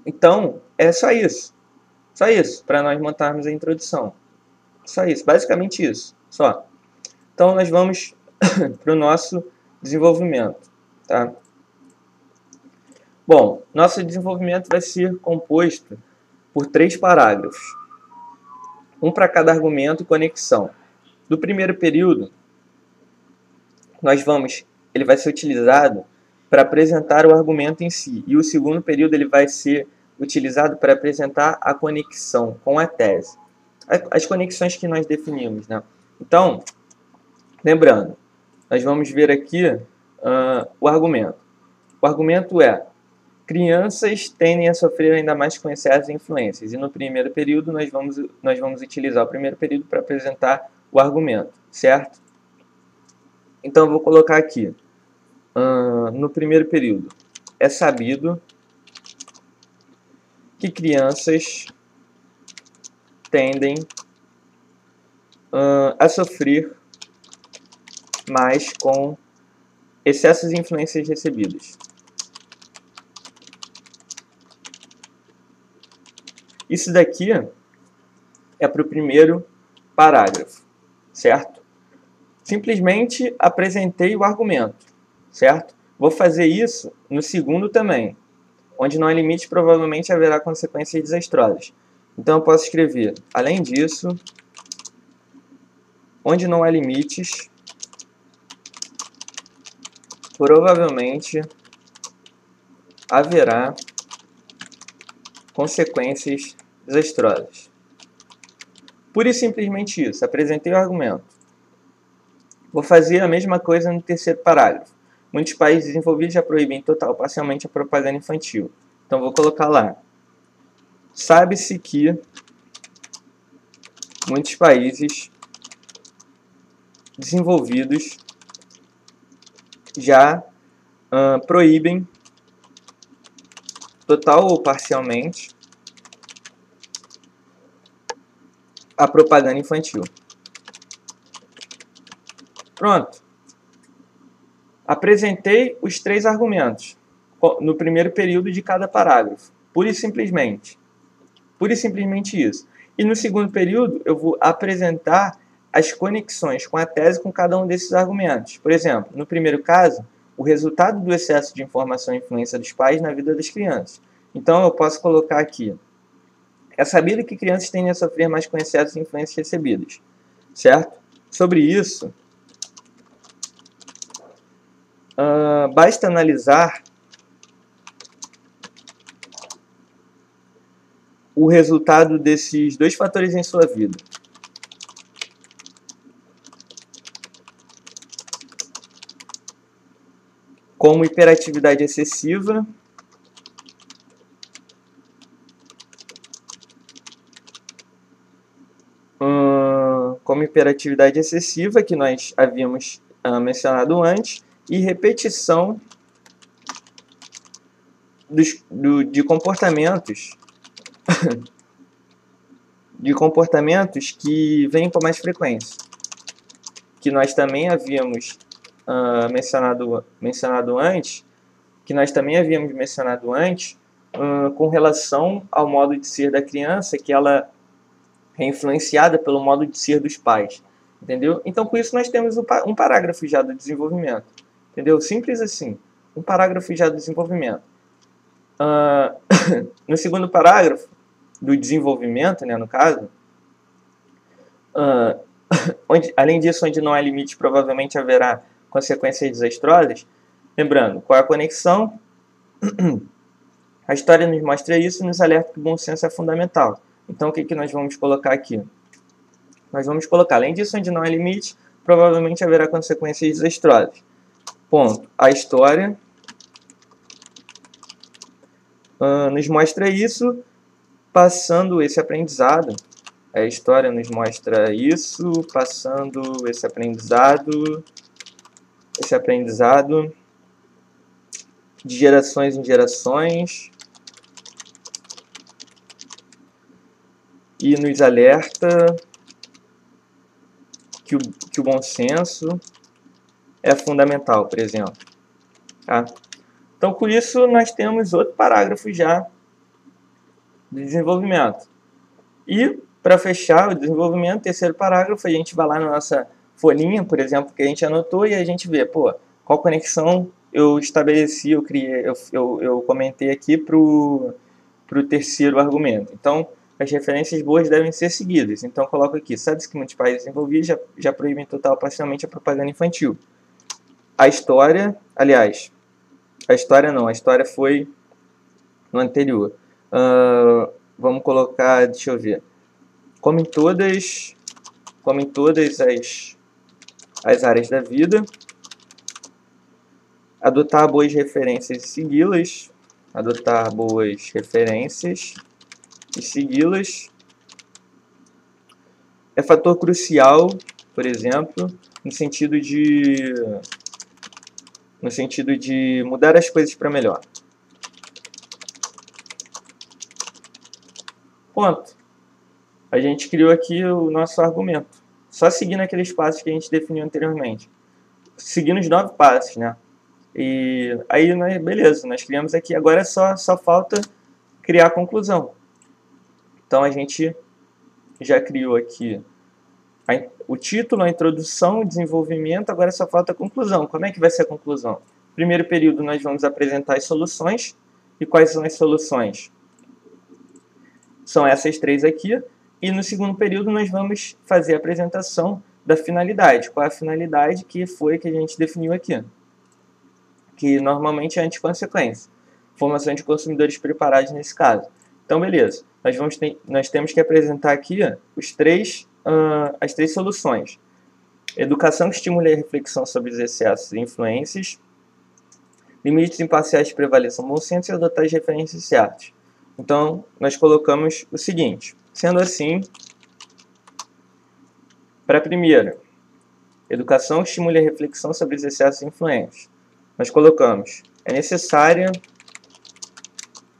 Speaker 1: Então, é só isso. Só isso, para nós montarmos a introdução. Só isso, basicamente isso. Só. Então, nós vamos para o nosso desenvolvimento. Tá? Bom, nosso desenvolvimento vai ser composto por 3 parágrafos. Um para cada argumento e conexão. Do primeiro período, ele vai ser utilizado para apresentar o argumento em si. E o segundo período ele vai ser utilizado para apresentar a conexão com a tese. As conexões que nós definimos, né? Então, lembrando, nós vamos ver aqui o argumento. O argumento é: crianças tendem a sofrer ainda mais com excessos e influências. E no primeiro período, nós vamos utilizar o primeiro período para apresentar o argumento, certo? Então, eu vou colocar aqui, no primeiro período, é sabido que crianças tendem a sofrer mais com excessos e influências recebidas. Isso daqui é para o primeiro parágrafo, certo? Simplesmente apresentei o argumento, certo? Vou fazer isso no segundo também, onde não há limite, provavelmente haverá consequências desastrosas. Então eu posso escrever: além disso, onde não há limites, provavelmente haverá consequências desastrosas. Pura e simplesmente isso. Apresentei o argumento. Vou fazer a mesma coisa no terceiro parágrafo. Muitos países desenvolvidos já proíbem total ou parcialmente a propaganda infantil. Então vou colocar lá: sabe-se que muitos países desenvolvidos já proíbem total ou parcialmente a propaganda infantil. Pronto. Apresentei os 3 argumentos no primeiro período de cada parágrafo. Pura e simplesmente. Pura e simplesmente isso. E no segundo período eu vou apresentar as conexões com a tese com cada um desses argumentos. Por exemplo, no primeiro caso, o resultado do excesso de informação e influência dos pais na vida das crianças. Então eu posso colocar aqui: é sabido que crianças tendem a sofrer mais com excessos e influências recebidas. Certo? Sobre isso, basta analisar o resultado desses 2 fatores em sua vida. Como hiperatividade excessiva que nós havíamos mencionado antes, e repetição de comportamentos que vêm com mais frequência, que nós também havíamos mencionado antes, com relação ao modo de ser da criança, que ela é influenciada pelo modo de ser dos pais. Entendeu? Então, com isso, nós temos um parágrafo já do desenvolvimento. Entendeu? Simples assim. Um parágrafo já do desenvolvimento. No segundo parágrafo do desenvolvimento, né, no caso, além disso, onde não há limite, provavelmente haverá consequências desastrosas. Lembrando, qual é a conexão? A história nos mostra isso e nos alerta que o bom senso é fundamental. Então, o que nós vamos colocar aqui? Nós vamos colocar: além disso, onde não há limite, provavelmente haverá consequências desastrosas. Ponto. A história nos mostra isso passando esse aprendizado, a história nos mostra isso, passando esse aprendizado de gerações em gerações, e nos alerta que o bom senso é fundamental, por exemplo. Tá? Então, com isso, nós temos outro parágrafo já de desenvolvimento. E, para fechar o desenvolvimento, terceiro parágrafo, a gente vai lá na nossa folhinha, por exemplo, que a gente anotou, e a gente vê, pô, qual conexão eu estabeleci, eu criei, eu comentei aqui para o terceiro argumento. Então, as referências boas devem ser seguidas. Então, coloco aqui, sabe-se que muitos países desenvolvidos já proíbem total ou parcialmente a propaganda infantil. A história, aliás, a história foi no anterior. Vamos colocar, deixa eu ver, como em todas as áreas da vida, adotar boas referências e segui-las, é fator crucial, por exemplo, no sentido de mudar as coisas para melhor. Ponto. A gente criou aqui o nosso argumento. Só seguindo aqueles passos que a gente definiu anteriormente. Seguindo os 9 passos, né? E aí, beleza, nós criamos aqui. Agora só falta criar a conclusão. Então, a gente já criou aqui o título, a introdução, o desenvolvimento. Agora só falta a conclusão. Como é que vai ser a conclusão? Primeiro período, nós vamos apresentar as soluções. E quais são as soluções? São essas 3 aqui. E no segundo período nós vamos fazer a apresentação da finalidade. Qual é a finalidade que foi que a gente definiu aqui? Que normalmente é anticonsequência. Formação de consumidores preparados nesse caso. Então, beleza. Nós temos que apresentar aqui as 3 soluções. Educação que estimule a reflexão sobre os excessos e influências. Limites imparciais que prevaleçam bom senso e adotar as referências certas. Então, nós colocamos o seguinte. Sendo assim, para a primeira, educação que estimule a reflexão sobre os excessos e influências. Nós colocamos, é necessária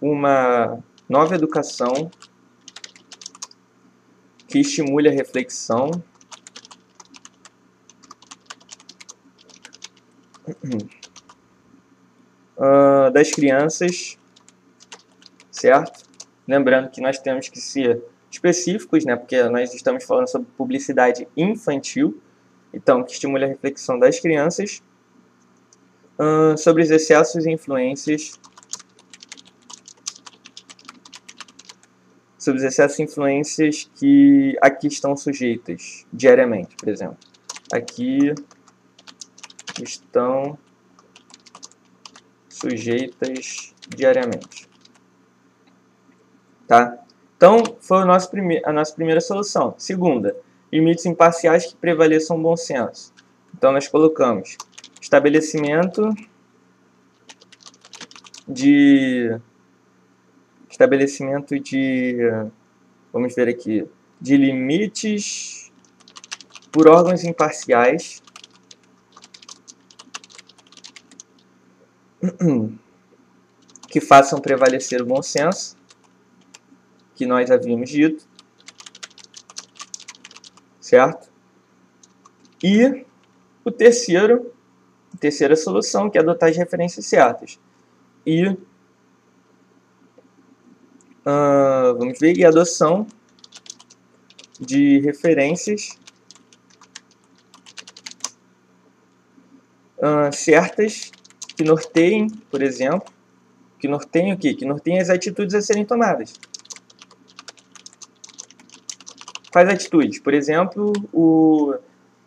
Speaker 1: uma nova educação que estimule a reflexão das crianças, certo? Lembrando que nós temos que ser específicos, né? Porque nós estamos falando sobre publicidade infantil, então que estimule a reflexão das crianças sobre os excessos e influências, que aqui estão sujeitas diariamente, por exemplo. Aqui estão sujeitas diariamente. Tá? Então, foi a nossa primeira solução. Segunda, limites imparciais que prevaleçam o bom senso. Então, nós colocamos estabelecimento de, vamos ver aqui, de limites por órgãos imparciais que façam prevalecer o bom senso, que nós havíamos dito, certo? E a terceira solução, que é adotar as referências certas. E vamos ver, e a adoção de referências certas que norteiem, por exemplo, que norteiem o quê? Que norteiem as atitudes a serem tomadas. Quais atitudes? Por exemplo,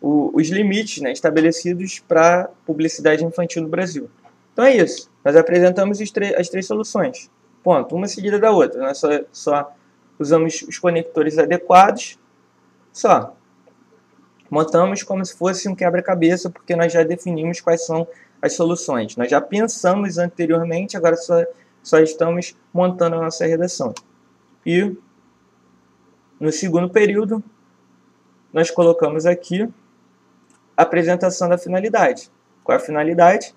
Speaker 1: os limites, né, estabelecidos para publicidade infantil no Brasil. Então é isso. Nós apresentamos as 3 soluções. Ponto. Uma seguida da outra. Nós só usamos os conectores adequados. Só. Montamos como se fosse um quebra-cabeça, porque nós já definimos quais são as soluções. Nós já pensamos anteriormente, agora só estamos montando a nossa redação. E no segundo período, nós colocamos aqui a apresentação da finalidade. Qual é a finalidade?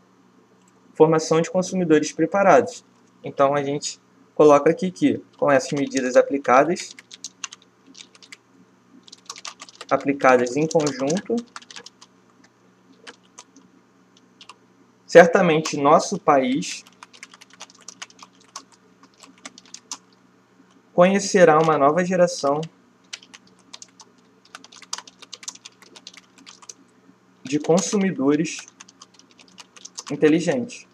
Speaker 1: Formação de consumidores preparados. Então, a gente coloca aqui que, com essas medidas aplicadas em conjunto, certamente nosso país conhecerá uma nova geração de consumidores inteligentes.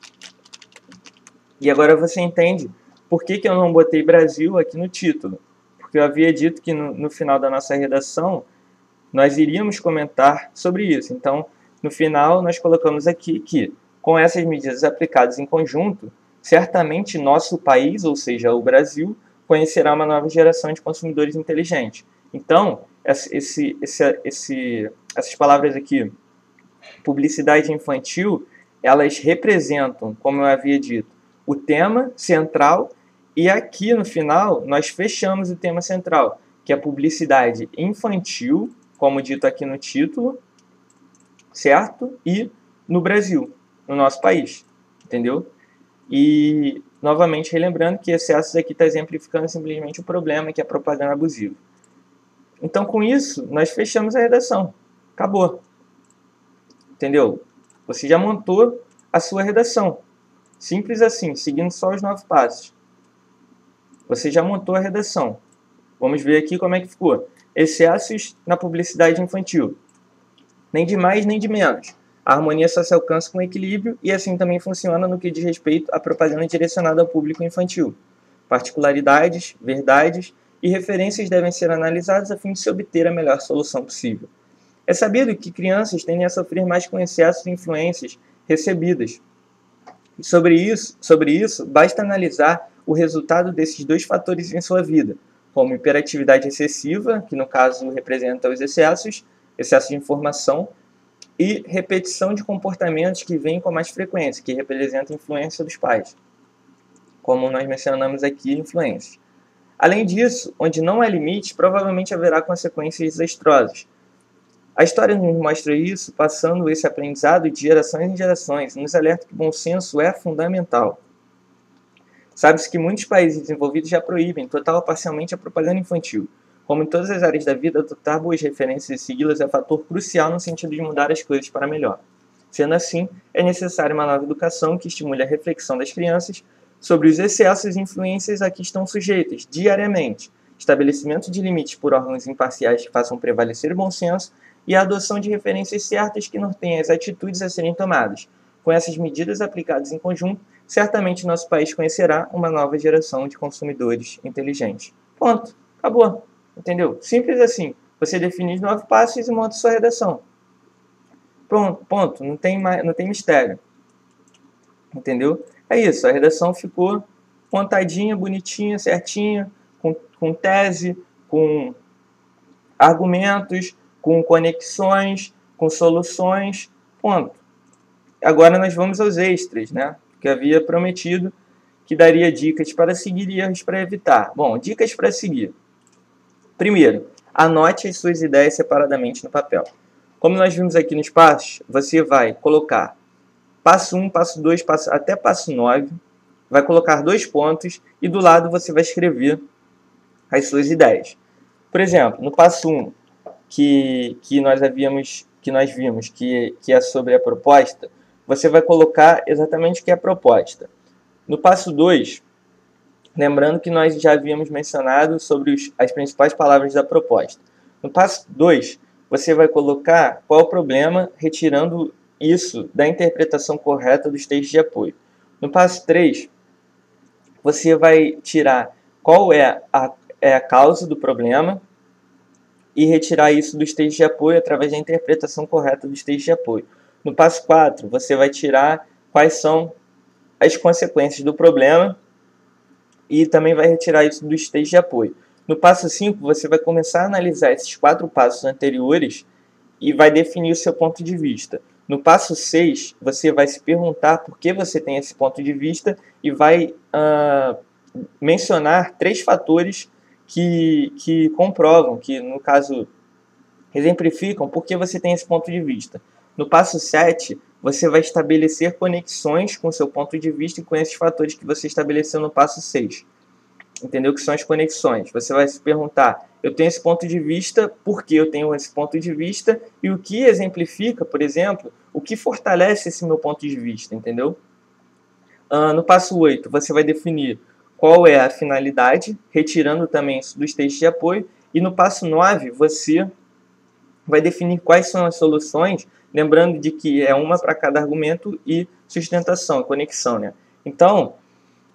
Speaker 1: E agora você entende por que eu não botei Brasil aqui no título. Porque eu havia dito que no final da nossa redação nós iríamos comentar sobre isso. Então, no final, nós colocamos aqui que, com essas medidas aplicadas em conjunto, certamente nosso país, ou seja, o Brasil, conhecerá uma nova geração de consumidores inteligentes. Então, essas palavras aqui, publicidade infantil, elas representam, como eu havia dito, o tema central, e aqui no final nós fechamos o tema central, que é publicidade infantil, como dito aqui no título, certo? E no Brasil, no nosso país, entendeu? E, novamente, relembrando que excessos aqui está exemplificando simplesmente o problema, que é a propaganda abusiva. Então, com isso, nós fechamos a redação. Acabou. Entendeu? Você já montou a sua redação. Simples assim, seguindo só os 9 passos. Você já montou a redação. Vamos ver aqui como é que ficou. Excessos na publicidade infantil. Nem de mais, nem de menos. A harmonia só se alcança com equilíbrio e assim também funciona no que diz respeito à propaganda direcionada ao público infantil. Particularidades, verdades e referências devem ser analisadas a fim de se obter a melhor solução possível. É sabido que crianças tendem a sofrer mais com excessos de influências recebidas. E sobre isso, basta analisar o resultado desses 2 fatores em sua vida, como hiperatividade excessiva, que no caso representa os excessos de informação, e repetição de comportamentos que vêm com mais frequência, que representa a influência dos pais, como nós mencionamos aqui, influências. Além disso, onde não há limites, provavelmente haverá consequências desastrosas. A história nos mostra isso, passando esse aprendizado de gerações em gerações, e nos alerta que o bom senso é fundamental. Sabe-se que muitos países desenvolvidos já proíbem, total ou parcialmente, a propaganda infantil. Como em todas as áreas da vida, adotar boas referências e segui-las é fator crucial no sentido de mudar as coisas para melhor. Sendo assim, é necessária uma nova educação que estimule a reflexão das crianças sobre os excessos e influências a que estão sujeitas diariamente, estabelecimento de limites por órgãos imparciais que façam prevalecer o bom senso e a adoção de referências certas que norteiem as atitudes a serem tomadas. Com essas medidas aplicadas em conjunto, certamente nosso país conhecerá uma nova geração de consumidores inteligentes. Ponto. Acabou. Entendeu? Simples assim. Você define os 9 passos e monta sua redação. Pronto. Ponto. Não tem mistério. Entendeu? É isso. A redação ficou montadinha, bonitinha, certinha, com tese, com argumentos, com conexões, com soluções. Ponto. Agora nós vamos aos extras, né? Que eu havia prometido que daria dicas para seguir e erros para evitar. Bom, dicas para seguir. Primeiro, anote as suas ideias separadamente no papel. Como nós vimos aqui nos passos, você vai colocar passo 1, passo 2, até passo 9, vai colocar 2 pontos e do lado você vai escrever as suas ideias. Por exemplo, no passo 1, que nós vimos que é sobre a proposta, você vai colocar exatamente o que é a proposta. No passo 2, lembrando que nós já havíamos mencionado sobre as principais palavras da proposta. No passo 2, você vai colocar qual o problema, retirando isso da interpretação correta dos textos de apoio. No passo 3, você vai tirar qual é a causa do problema e retirar isso dos textos de apoio através da interpretação correta dos textos de apoio. No passo 4, você vai tirar quais são as consequências do problema e também vai retirar isso dos textos de apoio. No passo 5, você vai começar a analisar esses 4 passos anteriores e vai definir o seu ponto de vista. No passo 6, você vai se perguntar por que você tem esse ponto de vista e vai mencionar 3 fatores que comprovam, que no caso exemplificam porque você tem esse ponto de vista. No passo 7, você vai estabelecer conexões com o seu ponto de vista e com esses fatores que você estabeleceu no passo 6. Entendeu? Que são as conexões. Você vai se perguntar, eu tenho esse ponto de vista, por que eu tenho esse ponto de vista e o que exemplifica, por exemplo, o que fortalece esse meu ponto de vista, entendeu? No passo 8, você vai definir qual é a finalidade, retirando também dos textos de apoio, e no passo 9, você vai definir quais são as soluções, lembrando de que é uma para cada argumento e sustentação, conexão, né? Então,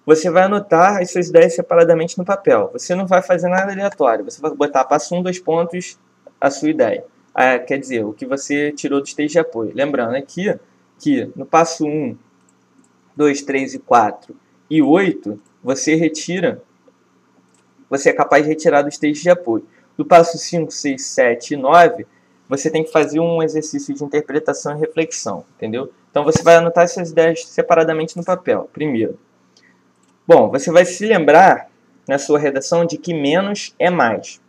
Speaker 1: você vai anotar as suas ideias separadamente no papel. Você não vai fazer nada aleatório. Você vai botar passo 1, 2 pontos, a sua ideia. Quer dizer, o que você tirou dos textos de apoio. Lembrando aqui que no passo 1, 2, 3 e 4 e 8, você é capaz de retirar dos textos de apoio. Do passo 5, 6, 7 e 9, você tem que fazer um exercício de interpretação e reflexão, entendeu? Então você vai anotar essas ideias separadamente no papel, primeiro. Bom, você vai se lembrar na sua redação de que menos é mais.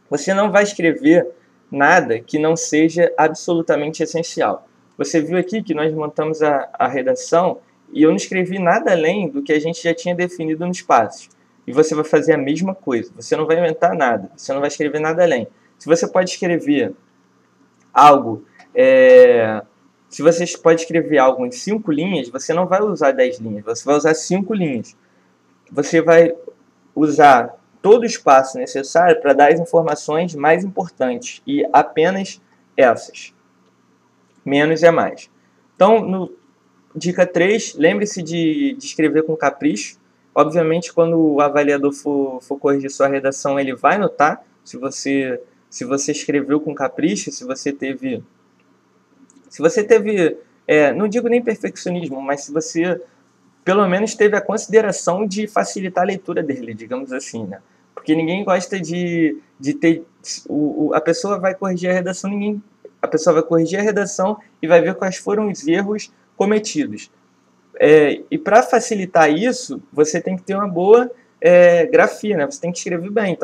Speaker 1: Você não vai escrever nada que não seja absolutamente essencial. Você viu aqui que nós montamos a redação e eu não escrevi nada além do que a gente já tinha definido nos passos. E você vai fazer a mesma coisa. Você não vai inventar nada. Você não vai escrever nada além. Se você pode escrever algo... Se você pode escrever algo em 5 linhas, você não vai usar 10 linhas. Você vai usar 5 linhas. Você vai usar todo o espaço necessário para dar as informações mais importantes. E apenas essas. Menos é mais. Então, dica 3, lembre-se de escrever com capricho. Obviamente, quando o avaliador for corrigir sua redação, ele vai notar se você escreveu com capricho, se você teve, não digo nem perfeccionismo, mas se você pelo menos teve a consideração de facilitar a leitura dele, digamos assim, né? Porque ninguém gosta de ter... A pessoa vai corrigir a redação, a pessoa vai corrigir a redação e vai ver quais foram os erros cometidos. E para facilitar isso, você tem que ter uma boa grafia, né? Você tem que escrever bem.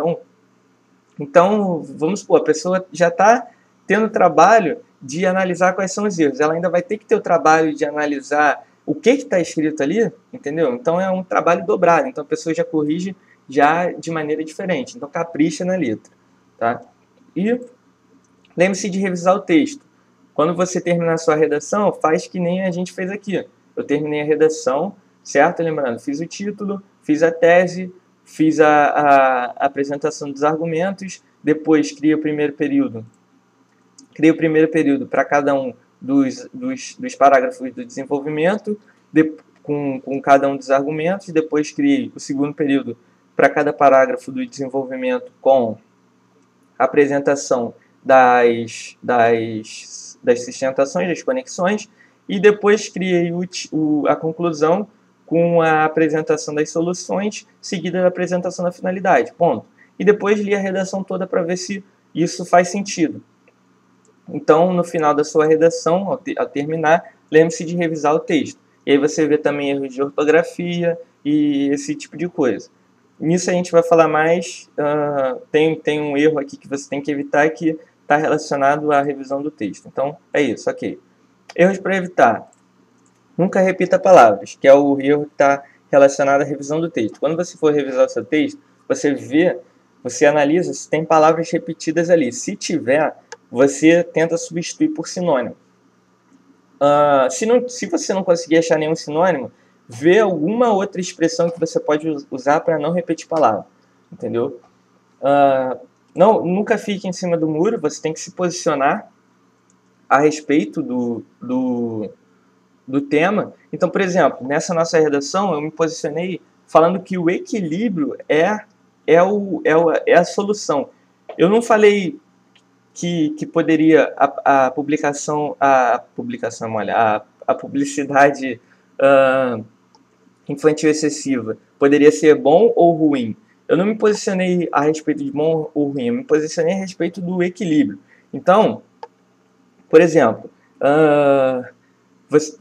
Speaker 1: Então, vamos supor, a pessoa já está tendo o trabalho de analisar quais são os erros. Ela ainda vai ter que ter o trabalho de analisar o que está escrito ali, entendeu? Então, é um trabalho dobrado. Então, a pessoa já corrige já de maneira diferente. Então, capricha na letra, tá? E lembre-se de revisar o texto. Quando você terminar a sua redação, faz que nem a gente fez aqui. Eu terminei a redação, certo? Lembrando, fiz o título, fiz a tese, fiz a apresentação dos argumentos, depois criei o primeiro período. Criei o primeiro período para cada um dos parágrafos do desenvolvimento, com cada um dos argumentos, depois criei o segundo período para cada parágrafo do desenvolvimento com a apresentação das sustentações, das conexões, e depois criei a conclusão com a apresentação das soluções, seguida da apresentação da finalidade, ponto. E depois li a redação toda para ver se isso faz sentido. Então, no final da sua redação, ao terminar, lembre-se de revisar o texto. E aí você vê também erros de ortografia e esse tipo de coisa. Nisso a gente vai falar mais, tem um erro aqui que você tem que evitar que está relacionado à revisão do texto. Então, é isso, ok. Erros para evitar. Nunca repita palavras, que é o erro que está relacionado à revisão do texto. Quando você for revisar o seu texto, você analisa se tem palavras repetidas ali. Se tiver, você tenta substituir por sinônimo. Se você não conseguir achar nenhum sinônimo, vê alguma outra expressão que você pode usar para não repetir palavra. Entendeu? Nunca fique em cima do muro, você tem que se posicionar a respeito do tema. Então, por exemplo, nessa nossa redação, eu me posicionei falando que o equilíbrio é a solução. Eu não falei que poderia a publicidade infantil excessiva poderia ser bom ou ruim. Eu não me posicionei a respeito de bom ou ruim, eu me posicionei a respeito do equilíbrio. Então, por exemplo,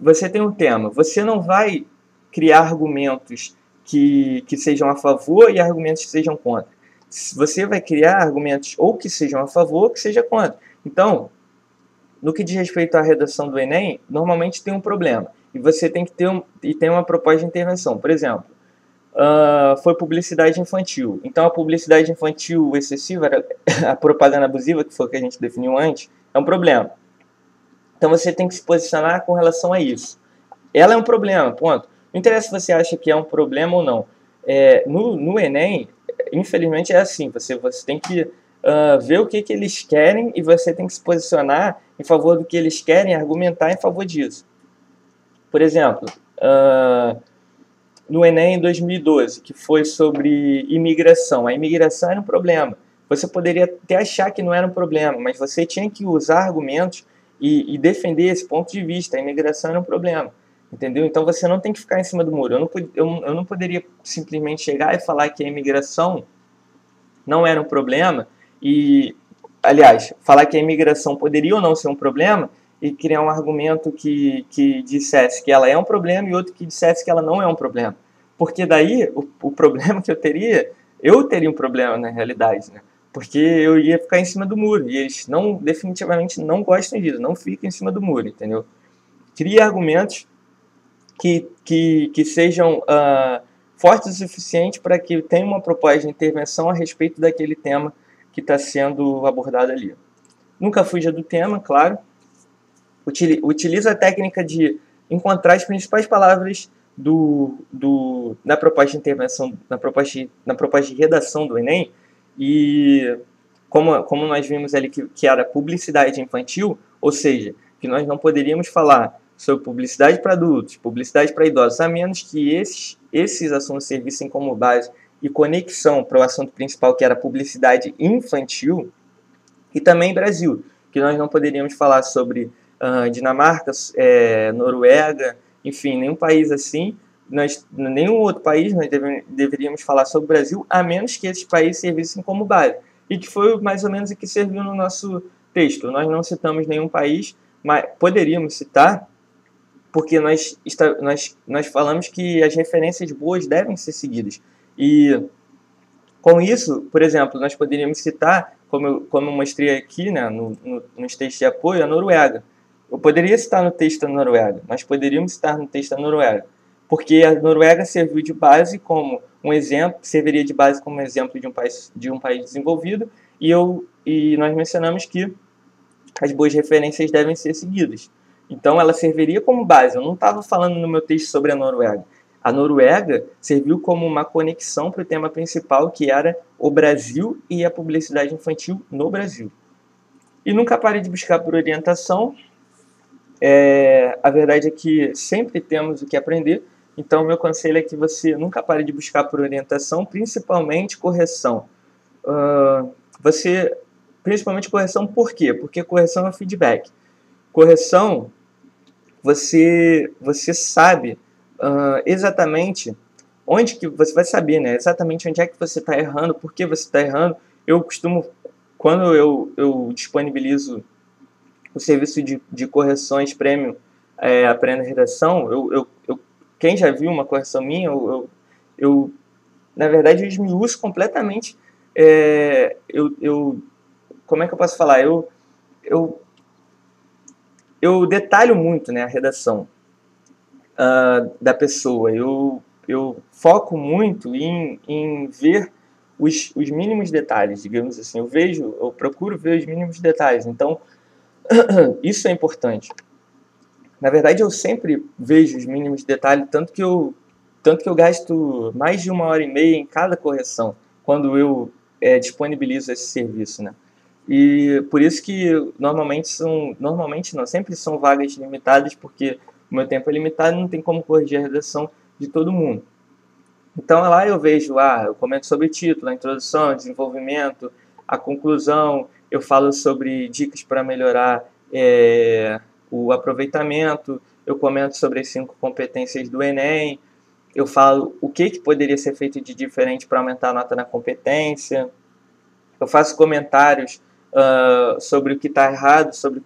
Speaker 1: você tem um tema, você não vai criar argumentos que sejam a favor e argumentos que sejam contra. você vai criar argumentos ou que sejam a favor ou que sejam contra. Então, no que diz respeito à redação do Enem, normalmente tem um problema. E você tem que ter tem uma proposta de intervenção. Por exemplo, foi publicidade infantil. Então, a publicidade infantil excessiva, a propaganda abusiva, que foi o que a gente definiu antes, é um problema. Então, você tem que se posicionar com relação a isso. Ela é um problema, ponto. Não interessa se você acha que é um problema ou não. No Enem, infelizmente é assim. Você tem que ver o que eles querem e você tem que se posicionar em favor do que eles querem, argumentar em favor disso. Por exemplo, no Enem em 2012, que foi sobre imigração. A imigração era um problema. Você poderia até achar que não era um problema, mas você tinha que usar argumentos e defender esse ponto de vista. A imigração era um problema. Entendeu? Então você não tem que ficar em cima do muro. Eu não poderia simplesmente chegar e falar que a imigração não era um problema e, aliás, falar que a imigração poderia ou não ser um problema e criar um argumento que dissesse que ela é um problema e outro que dissesse que ela não é um problema. Porque daí o problema que eu teria um problema na realidade, né? Porque eu ia ficar em cima do muro e eles definitivamente não gostam disso, não ficam em cima do muro, entendeu? Cria argumentos que sejam fortes o suficiente para que tenha uma proposta de intervenção a respeito daquele tema que está sendo abordado ali. Nunca fuja do tema, claro. Utiliza a técnica de encontrar as principais palavras na proposta de intervenção, na proposta de redação do Enem, e como nós vimos ali que era publicidade infantil, ou seja, que nós não poderíamos falar sobre publicidade para adultos, publicidade para idosos, a menos que esses assuntos servissem como base e conexão para o assunto principal, que era publicidade infantil, e também Brasil, que nós não poderíamos falar sobre Dinamarca, Noruega, enfim, nenhum país assim, nenhum outro país nós deveríamos falar sobre o Brasil, a menos que esses países servissem como base. E que foi mais ou menos o que serviu no nosso texto. Nós não citamos nenhum país, mas poderíamos citar, porque nós falamos que as referências boas devem ser seguidas. E com isso, por exemplo, nós poderíamos citar, como eu mostrei aqui, né, nos textos de apoio, a Noruega. Eu poderia citar no texto da Noruega, nós poderíamos citar no texto da Noruega, porque a Noruega serviu de base como um exemplo, serviria de base como exemplo de um país desenvolvido, e nós mencionamos que as boas referências devem ser seguidas. Então ela serviria como base. Eu não estava falando no meu texto sobre a Noruega. A Noruega serviu como uma conexão para o tema principal, que era o Brasil e a publicidade infantil no Brasil. E nunca pare de buscar por orientação. A verdade é que sempre temos o que aprender. Então meu conselho é que você nunca pare de buscar por orientação, principalmente correção. Principalmente correção por quê? Porque correção é feedback. Correção, você sabe exatamente onde que você vai saber, né? Exatamente onde é que você está errando, por que você está errando. Eu costumo, quando eu disponibilizo o serviço de correções premium, Aprenda Redação, quem já viu uma correção minha, na verdade, eu esmiuço completamente. Como é que eu posso falar? Eu detalho muito, né, a redação da pessoa. Eu foco muito em ver os mínimos detalhes, digamos assim. Eu procuro ver os mínimos detalhes. Então, isso é importante. Na verdade, eu sempre vejo os mínimos detalhes, tanto que eu gasto mais de 1h30 em cada correção, quando eu disponibilizo esse serviço, né? E por isso que normalmente não, sempre são vagas limitadas, porque o meu tempo é limitado e não tem como corrigir a redação de todo mundo. Então lá eu vejo, eu comento sobre o título, a introdução, o desenvolvimento, a conclusão, eu falo sobre dicas para melhorar o aproveitamento, eu comento sobre as 5 competências do Enem, eu falo o que poderia ser feito de diferente para aumentar a nota na competência, eu faço comentários sobre o que está errado, sobre o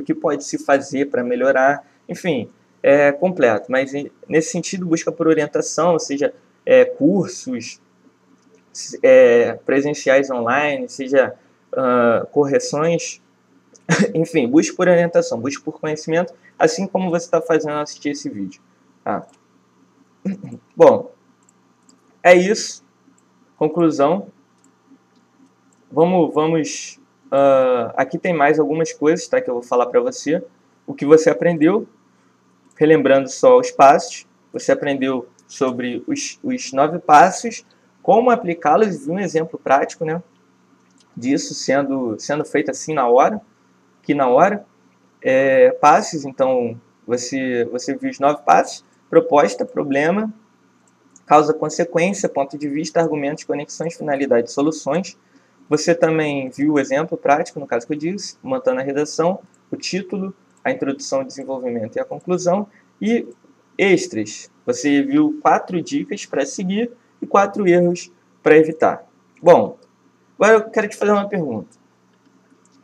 Speaker 1: que pode se fazer para melhorar, enfim, é completo. Mas nesse sentido, busca por orientação, seja cursos, presenciais online, seja correções, enfim, busque por orientação, busque por conhecimento, assim como você está fazendo ao assistir esse vídeo. Tá? Bom, é isso. Conclusão. Vamos aqui tem mais algumas coisas, tá, que eu vou falar para você. O que você aprendeu, relembrando só os passos, você aprendeu sobre os 9 passos, como aplicá-los, e viu um exemplo prático, né, disso sendo feito assim na hora, passos. Então você viu os 9 passos: proposta, problema, causa, consequência, ponto de vista, argumentos, conexões, finalidade, soluções. Você também viu o exemplo prático, no caso que eu disse, montando a redação, o título, a introdução, o desenvolvimento e a conclusão. E extras, você viu 4 dicas para seguir e 4 erros para evitar. Bom, agora eu quero te fazer uma pergunta.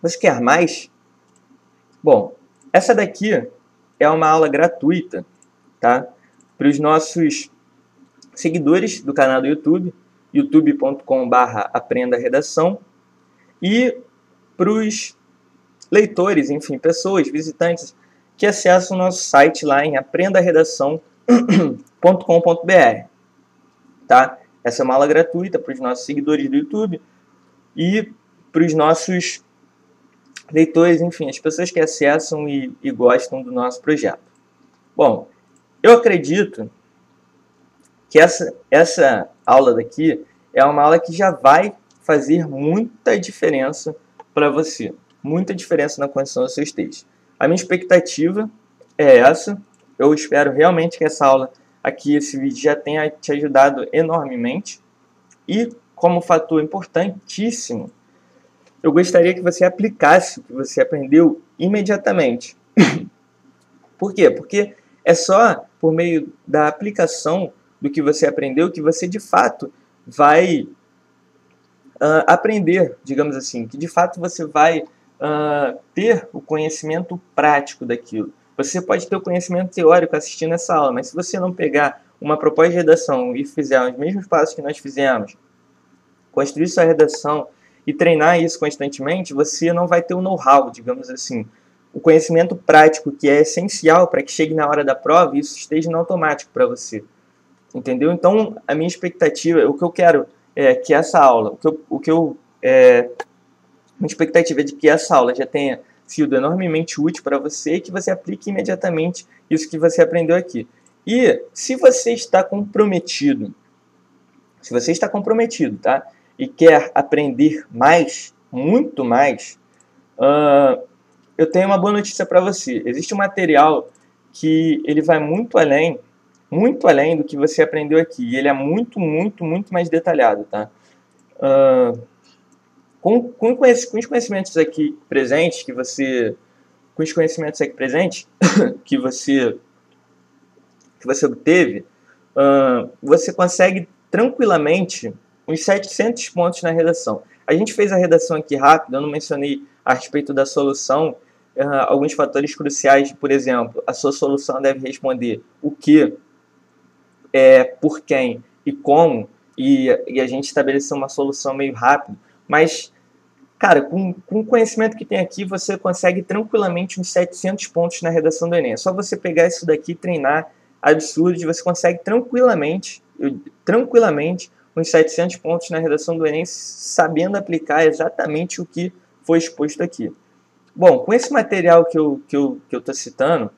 Speaker 1: Você quer mais? Bom, essa daqui é uma aula gratuita, tá? Para os nossos seguidores do canal do YouTube, youtube.com/aprenda-redação, e para os leitores, enfim, pessoas, visitantes, que acessam o nosso site lá em aprendaredação.com.br, tá? Essa é uma aula gratuita para os nossos seguidores do YouTube e para os nossos leitores, enfim, as pessoas que acessam e gostam do nosso projeto. Bom, eu acredito que essa aula daqui é uma aula que já vai fazer muita diferença para você, muita diferença na construção dos seus textos. A minha expectativa é essa. Eu espero realmente que essa aula aqui, esse vídeo, já tenha te ajudado enormemente. E, como fator importantíssimo, eu gostaria que você aplicasse o que você aprendeu imediatamente. Por quê? Porque é só por meio da aplicação do que você aprendeu que você, de fato, vai aprender, digamos assim, que de fato você vai ter o conhecimento prático daquilo. Você pode ter o conhecimento teórico assistindo essa aula, mas se você não pegar uma proposta de redação e fizer os mesmos passos que nós fizemos, construir sua redação e treinar isso constantemente, você não vai ter o know-how, digamos assim, o conhecimento prático que é essencial para que chegue na hora da prova e isso esteja no automático para você. Entendeu? Então, a minha expectativa, o que eu quero é que essa aula, minha expectativa é de que essa aula já tenha sido enormemente útil para você e que você aplique imediatamente isso que você aprendeu aqui. E se você está comprometido, tá? E quer aprender mais, muito mais, eu tenho uma boa notícia para você. Existe um material que ele vai muito além do que você aprendeu aqui. E ele é muito, muito, muito mais detalhado, tá? Com os conhecimentos aqui presentes que você obteve, você consegue tranquilamente uns 700 pontos na redação. A gente fez a redação aqui rápido, eu não mencionei a respeito da solução, alguns fatores cruciais, por exemplo, a sua solução deve responder o que, por quem e como, e a gente estabeleceu uma solução meio rápido, mas, cara, com o conhecimento que tem aqui, você consegue tranquilamente uns 700 pontos na redação do Enem. É só você pegar isso daqui e treinar absurdo, você consegue tranquilamente uns 700 pontos na redação do Enem, sabendo aplicar exatamente o que foi exposto aqui. Bom, com esse material que eu estou citando,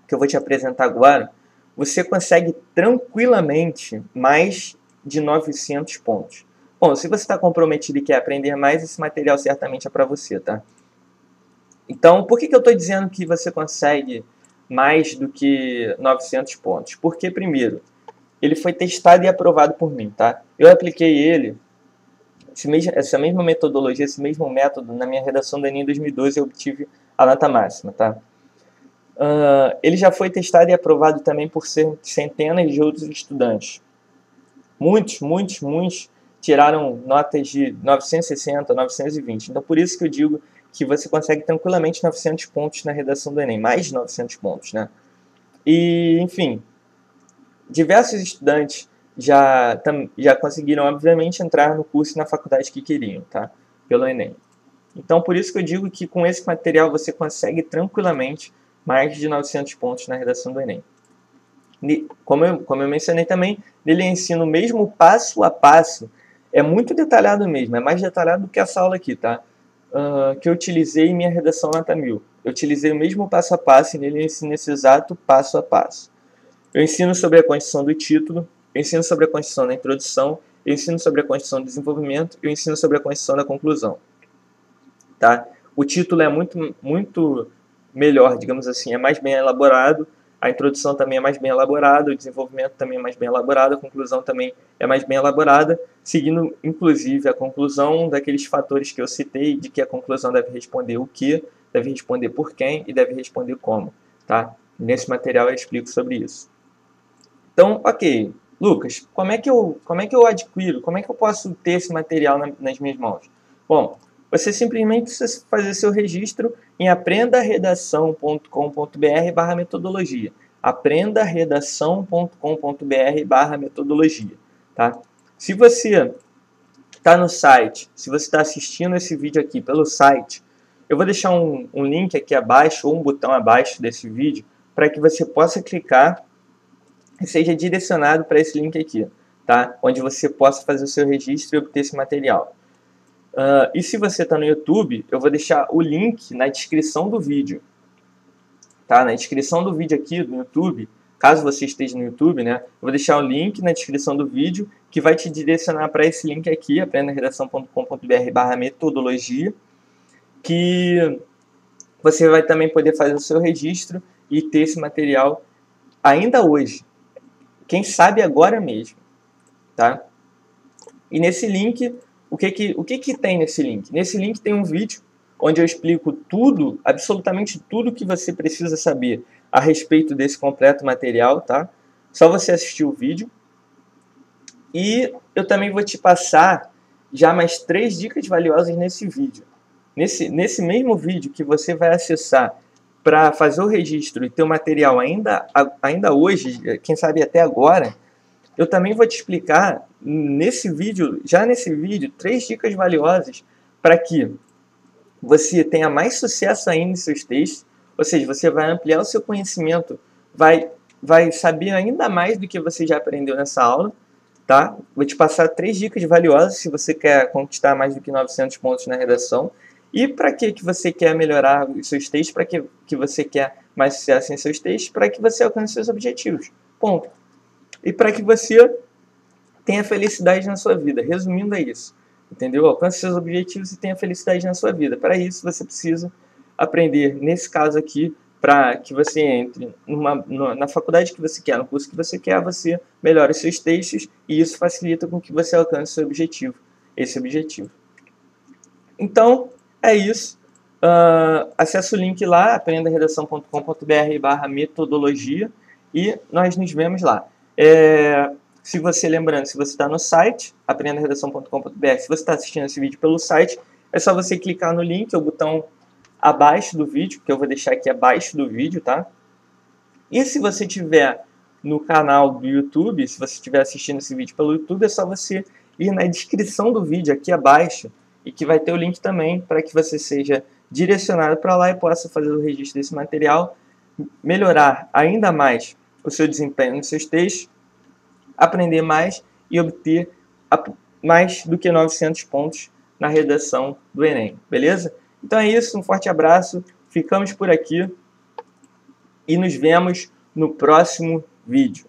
Speaker 1: que eu vou te apresentar agora, você consegue tranquilamente mais de 900 pontos. Bom, se você está comprometido e quer aprender mais, esse material certamente é para você, tá? Então, por que eu estou dizendo que você consegue mais do que 900 pontos? Porque, primeiro, ele foi testado e aprovado por mim, tá? Eu apliquei ele, essa mesma metodologia, esse mesmo método, na minha redação do Enem em 2012, eu obtive a nota máxima, tá? Ele já foi testado e aprovado também por centenas de outros estudantes. Muitos tiraram notas de 960, 920. Então, por isso que eu digo que você consegue tranquilamente 900 pontos na redação do Enem, mais de 900 pontos, né? E, enfim, diversos estudantes já conseguiram, obviamente, entrar no curso e na faculdade que queriam, tá? Pelo Enem. Então, por isso que eu digo que com esse material você consegue tranquilamente mais de 900 pontos na redação do Enem. Como eu mencionei também, nele eu ensino mesmo passo a passo, é muito detalhado mesmo, é mais detalhado do que essa aula aqui, tá? Que eu utilizei em minha redação nota 1000. Eu utilizei o mesmo passo a passo e nele eu ensino esse exato passo a passo. Eu ensino sobre a construção do título, eu ensino sobre a construção da introdução, eu ensino sobre a construção do desenvolvimento, eu ensino sobre a construção da conclusão. Tá? O título é muito melhor, digamos assim, é mais bem elaborado, a introdução também é mais bem elaborada, o desenvolvimento também é mais bem elaborado, a conclusão também é mais bem elaborada, seguindo, inclusive, a conclusão daqueles fatores que eu citei, de que a conclusão deve responder o que, deve responder por quem e deve responder como. Tá? Nesse material eu explico sobre isso. Então, ok, Lucas, como é que eu adquiro, como é que eu posso ter esse material nas minhas mãos? Bom, você simplesmente precisa fazer seu registro em aprendaredação.com.br/metodologia. aprendaredação.com.br/metodologia, tá? Se você está no site, se você está assistindo esse vídeo aqui pelo site, eu vou deixar um link aqui abaixo, ou um botão abaixo desse vídeo, para que você possa clicar e seja direcionado para esse link aqui, tá? Onde você possa fazer o seu registro e obter esse material. E se você está no YouTube, eu vou deixar o link na descrição do vídeo. Tá? Na descrição do vídeo aqui do YouTube, caso você esteja no YouTube, né? Eu vou deixar o link na descrição do vídeo que vai te direcionar para esse link aqui, aprendaredação.com.br/metodologia, que você vai também poder fazer o seu registro e ter esse material ainda hoje. Quem sabe agora mesmo, tá? E nesse link, o que tem nesse link? Nesse link tem um vídeo onde eu explico tudo, absolutamente tudo que você precisa saber a respeito desse completo material, tá? Só você assistir o vídeo. E eu também vou te passar já mais 3 dicas valiosas nesse vídeo. Nesse mesmo vídeo que você vai acessar para fazer o registro e ter o material ainda hoje, quem sabe até agora, eu também vou te explicar nesse vídeo, 3 dicas valiosas para que você tenha mais sucesso ainda em seus textos, ou seja, você vai ampliar o seu conhecimento, vai saber ainda mais do que você já aprendeu nessa aula, tá? Vou te passar 3 dicas valiosas se você quer conquistar mais do que 900 pontos na redação. E para que você quer melhorar os seus textos, para que você quer mais sucesso em seus textos, para que você alcance seus objetivos. Ponto. E para que você tenha felicidade na sua vida. Resumindo, é isso. Entendeu? Alcance seus objetivos e tenha felicidade na sua vida. Para isso, você precisa aprender, nesse caso aqui, para que você entre na faculdade que você quer, no curso que você quer, você melhora os seus textos e isso facilita com que você alcance seu objetivo, esse objetivo. Então, é isso. Acesse o link lá, aprendaredação.com.br/metodologia e nós nos vemos lá. Se você está no site, aprendaredação.com.br, se você está assistindo esse vídeo pelo site, é só você clicar no link, o botão abaixo do vídeo, que eu vou deixar aqui abaixo do vídeo, tá? E se você estiver no canal do YouTube, se você estiver assistindo esse vídeo pelo YouTube, é só você ir na descrição do vídeo aqui abaixo, e que vai ter o link também para que você seja direcionado para lá e possa fazer o registro desse material, melhorar ainda mais o seu desempenho nos seus textos, aprender mais e obter mais do que 900 pontos na redação do Enem, beleza? Então é isso, um forte abraço, ficamos por aqui e nos vemos no próximo vídeo.